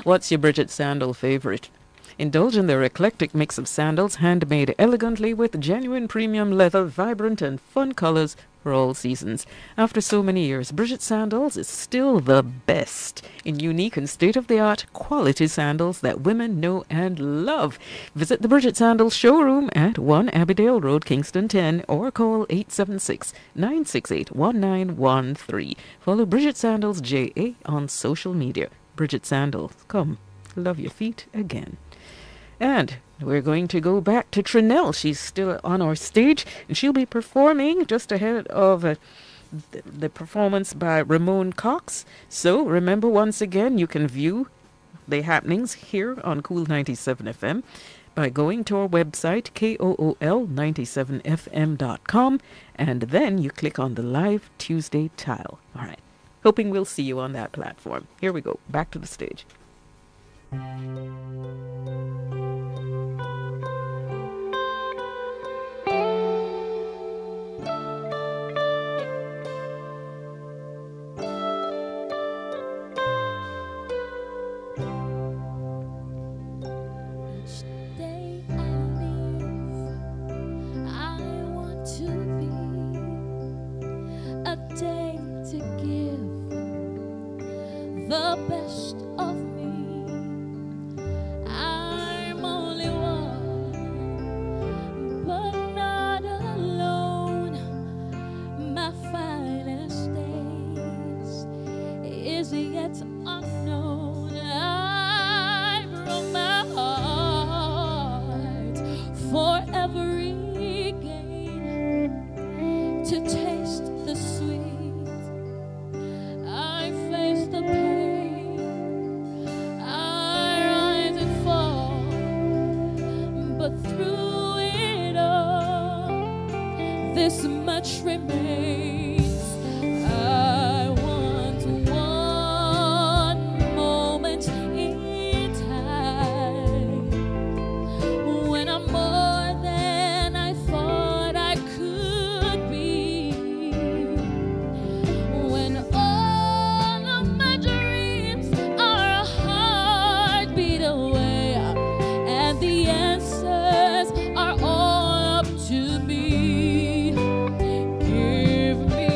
What's your Bridget Sandal favorite? Indulge in their eclectic mix of sandals, handmade elegantly with genuine premium leather, vibrant and fun colors for all seasons. After so many years, Bridget Sandals is still the best in unique and state-of-the-art quality sandals that women know and love. Visit the Bridget Sandals showroom at 1 Abbeydale Road, Kingston 10, or call 876-968-1913. Follow Bridget Sandals JA on social media. Bridget Sandals, come, love your feet again. And we're going to go back to Trinelle. She's still on our stage, and she'll be performing just ahead of the performance by Ramone Cox. So remember, once again, you can view the happenings here on Cool 97 FM by going to our website, kool97fm.com, and then you click on the Live Tuesday tile. All right. Hoping we'll see you on that platform. Here we go. Back to the stage. The best of me. I'm only one, but not alone. My finest days is yet unknown. I broke my heart for every gain to taste the sweet. I face the pain. Through it all, this much remains. I want one moment in time when I'm more than I thought I could be, when all of my dreams are a heartbeat away, and the answers are all up to me. Give me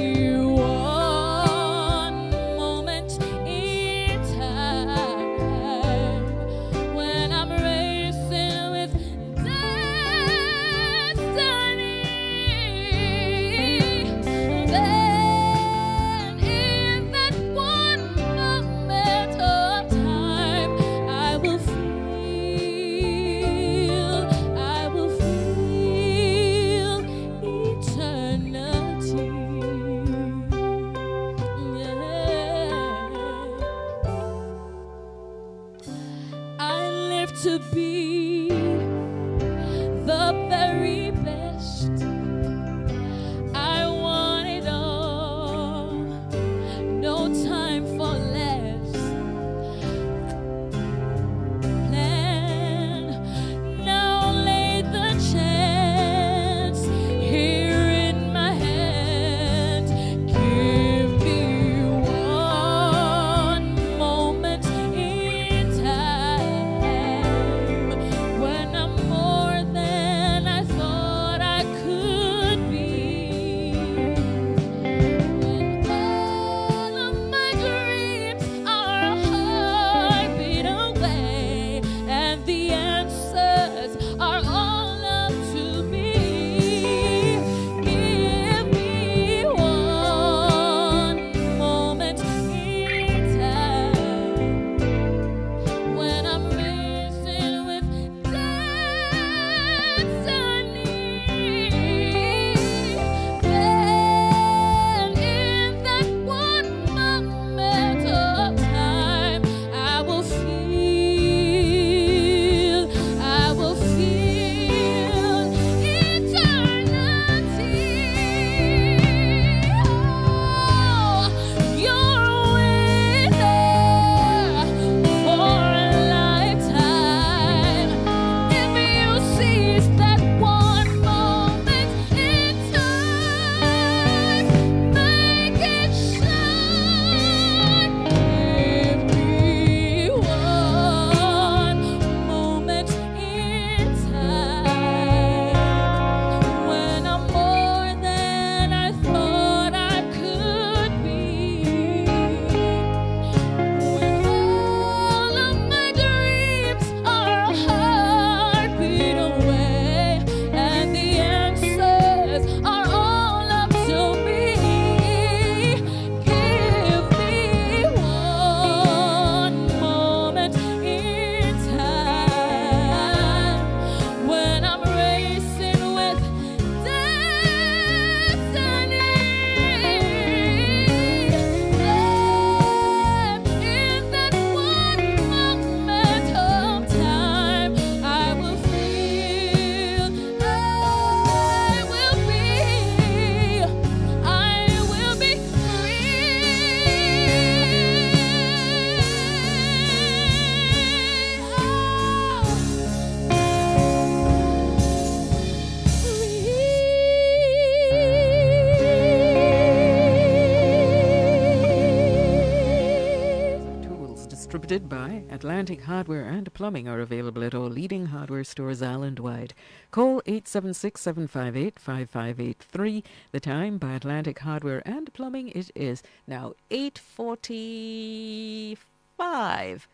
Distributed by Atlantic Hardware and Plumbing, are available at all leading hardware stores island-wide. Call 876-758-5583. The time by Atlantic Hardware and Plumbing, it is now 8:45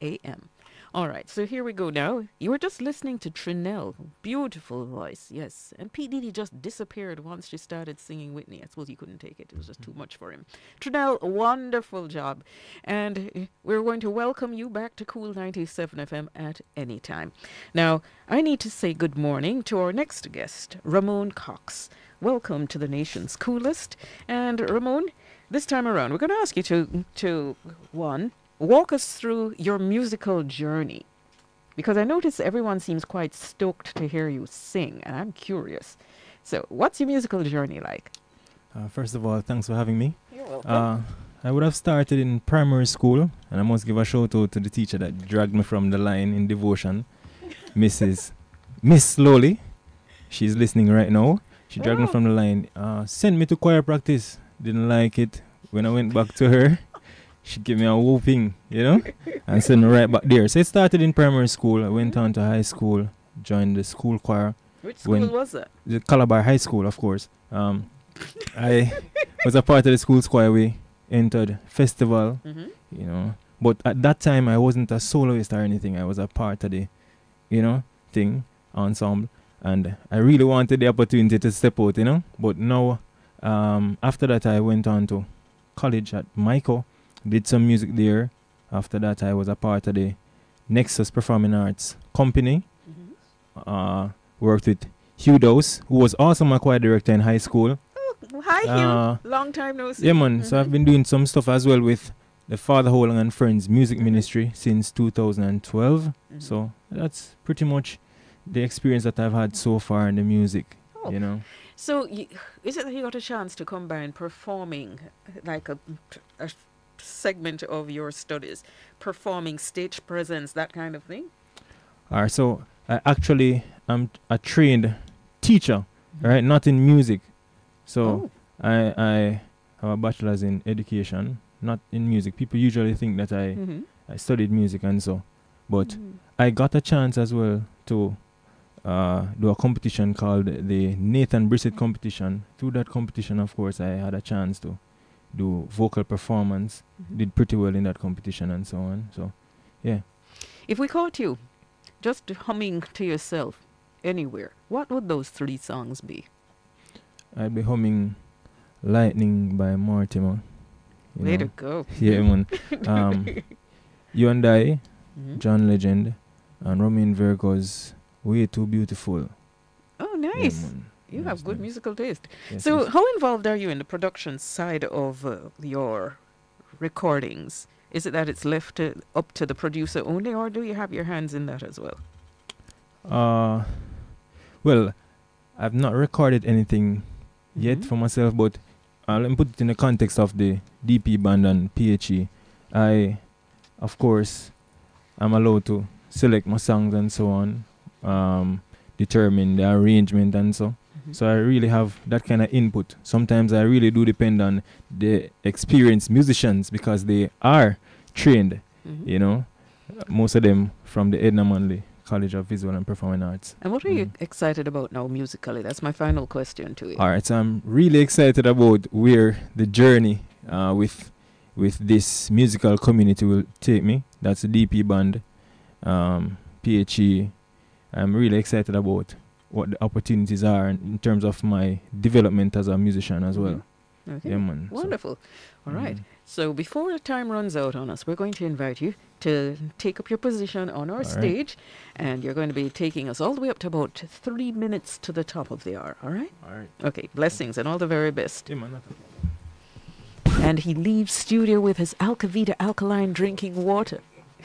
a.m. All right, so here we go now. You were just listening to Trinelle. Beautiful voice, yes. And P. Diddy just disappeared once she started singing Whitney. I suppose he couldn't take it. It was just too much for him. Trinelle, wonderful job. And we're going to welcome you back to Cool 97 FM at any time. Now, I need to say good morning to our next guest, Ramone Cox. Welcome to the nation's coolest. And Ramone, this time around, we're going to ask you to walk us through your musical journey, because I notice everyone seems quite stoked to hear you sing, and I'm curious. So, what's your musical journey like? First of all, thanks for having me. You're welcome. I would have started in primary school, and I must give a shout out to the teacher that dragged me from the line in devotion, Miss Lowly. She's listening right now. She dragged me from the line, sent me to choir practice. Didn't like it. When I went back to her, she gave me a whooping, and sent me right back there. So it started in primary school. I went on to high school, joined the school choir. Which school was that? The Calabar High School, of course. I was a part of the school choir. We entered festival, But at that time, I wasn't a soloist or anything. I was a part of the, thing, ensemble. And I really wanted the opportunity to step out, But now, after that, I went on to college at Mico. Did some music there. After that, I was a part of the Nexus Performing Arts Company. Worked with Hugh Dose, who was also my choir director in high school. Oh, hi, Hugh. Long time no see. Yeah, man. So I've been doing some stuff as well with the Father Holang and Friends Music Ministry since 2012. So that's pretty much the experience that I've had so far in the music, So is it that you got a chance to combine performing, like a segment of your studies, performing, stage presence, that kind of thing? Alright, so I actually am a trained teacher, right? Not in music. So I have a bachelor's in education, not in music. People usually think that I studied music and so, but I got a chance as well to do a competition called the Nathan Brissett competition. Through that competition, of course, I had a chance to do vocal performance. Did pretty well in that competition and so on. So, yeah. If we caught you just humming to yourself anywhere, what would those 3 songs be? I'd be humming Lightning by Mortimer. Way to go. Yeah, man. You and I, John Legend, and Romain Virgo's Way Too Beautiful. Oh, nice. Yeah, you have good musical taste. Yes, So yes. how involved are you in the production side of your recordings? Is it that it's left up to the producer only, or do you have your hands in that as well? Well, I've not recorded anything yet for myself, but let me put it in the context of the DP band and PHE. I, of course, am allowed to select my songs and so on, determine the arrangement and so. So I really have that kind of input. Sometimes I really do depend on the experienced musicians because they are trained, most of them from the Edna Manley College of Visual and Performing Arts. And what are you excited about now musically? That's my final question to you. All right, so I'm really excited about where the journey with this musical community will take me. That's the DP band, PHE. I'm really excited about what the opportunities are in terms of my development as a musician as well. Okay. Yeah, man. Wonderful. All right. So before the time runs out on us, we're going to invite you to take up your position on our stage, and you're going to be taking us all the way up to about 3 minutes to the top of the hour. All right? All right. Okay. Blessings and all the very best. Yeah, man. And he leaves studio with his Alkavida alkaline drinking water.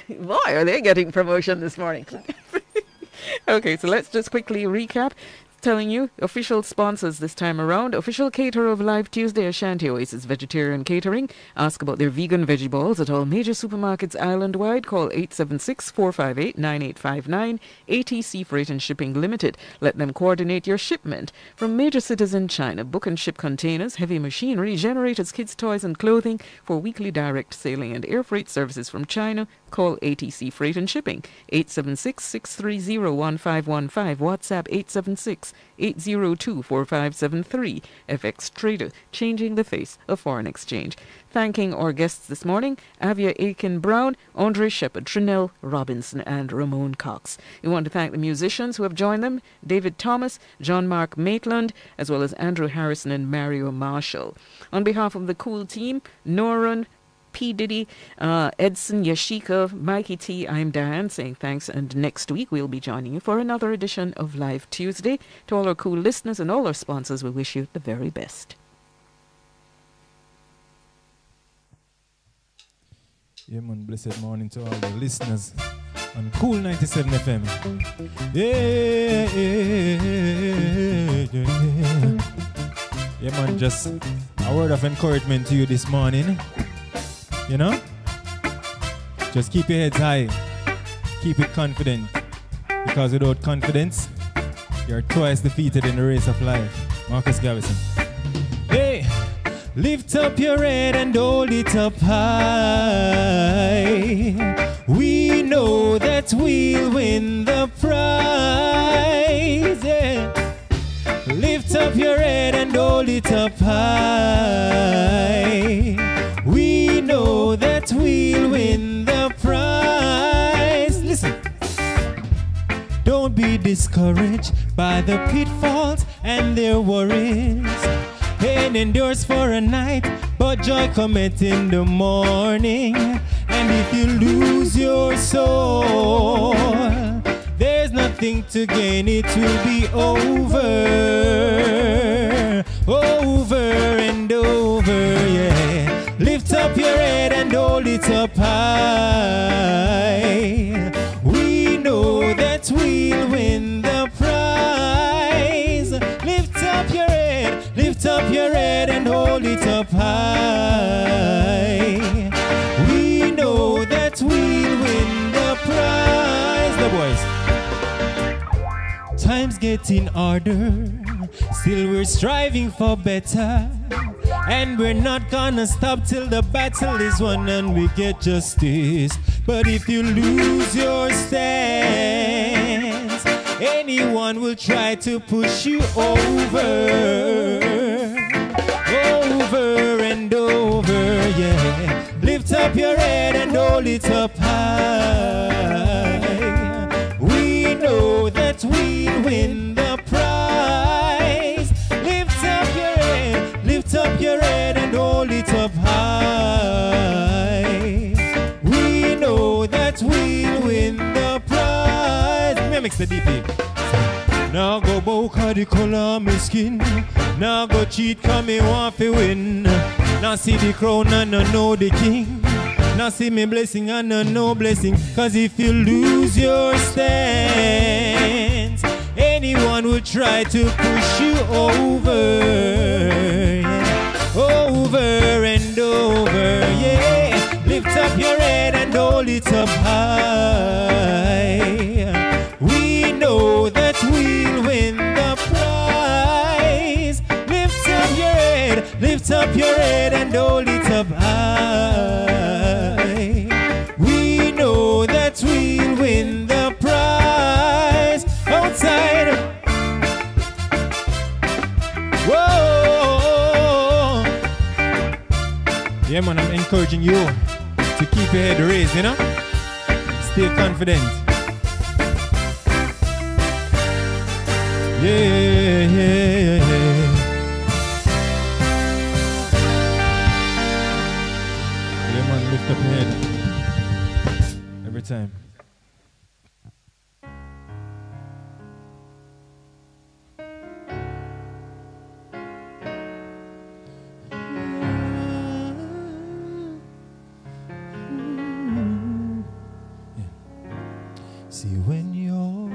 Boy, are they getting promotion this morning. Okay, so let's just quickly recap. Telling you, official sponsors this time around. Official caterer of Live Tuesday, Ashanti Oasis Vegetarian Catering. Ask about their vegan veggie balls at all major supermarkets island-wide. Call 876-458-9859. ATC Freight and Shipping Limited. Let them coordinate your shipment. From major cities in China, book and ship containers, heavy machinery, generators, kids' toys and clothing for weekly direct sailing and air freight services from China. Call ATC Freight and Shipping, 876-630-1515. WhatsApp 876-802-4573. FX Trader, changing the face of foreign exchange. Thanking our guests this morning, Avia Aiken-Brown, Andre Shepard, Trinelle Robinson, and Ramone Cox. We want to thank the musicians who have joined them, David Thomas, John Mark Maitland, as well as Andrew Harrison and Mario Marshall. On behalf of the Cool team, Noran, P. Diddy, Edson, Yashika, Mikey T, I'm Dianne saying thanks, and next week we'll be joining you for another edition of Live Tuesday. To all our cool listeners and all our sponsors, we wish you the very best. Yeah, man, blessed morning to all the listeners on Cool 97 FM. Yeah, yeah, yeah. Yeah, man, just a word of encouragement to you this morning. You know? Just keep your heads high. Keep it confident. Because without confidence, you're twice defeated in the race of life. Marcus Garrison. Hey! Lift up your head and hold it up high. We know that we'll win the prize. Yeah. Lift up your head and hold it up high. We know that we'll win the prize. Listen. Don't be discouraged by the pitfalls and their worries. Pain endures for a night, but joy cometh in the morning. And if you lose your soul, there's nothing to gain. It will be over, over and over, yeah. Lift up your head and hold it up high. We know that we'll win the prize. Lift up your head. Lift up your head and hold it up high. We know that we'll win the prize. The boys. Time's getting harder. Still we're striving for better. And we're not gonna stop till the battle is won and we get justice. But if you lose your stance, anyone will try to push you over. Over and over, yeah. Lift up your head and hold it up high. We know that we'll win the prize. Lift up your head and hold it up high. We know that we'll win the prize. Let me mix the DP. Now go bow cause the color my skin. Now go cheat cause me want to win. Now see the crown and I know the king. Now see me blessing and I know blessing. Cause if you lose your stance, anyone will try to push you over, yeah. Over and over, yeah. Lift up your head and hold it up high. We know that we'll win the prize. Lift up your head and hold it up high. We know that we'll win the prize. Outside. Whoa. Yeah, man, I'm encouraging you to keep your head raised, you know? Stay confident. Yeah, yeah, yeah. Yeah, man, lift up your head. Every time. See, when you're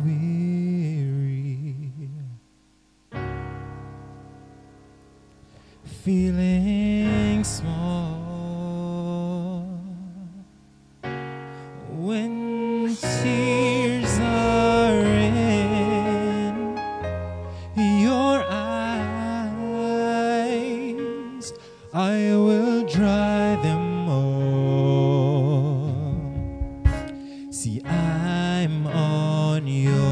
weary, feeling small, when tears are in your eyes, I will dry them all. See, I'm on your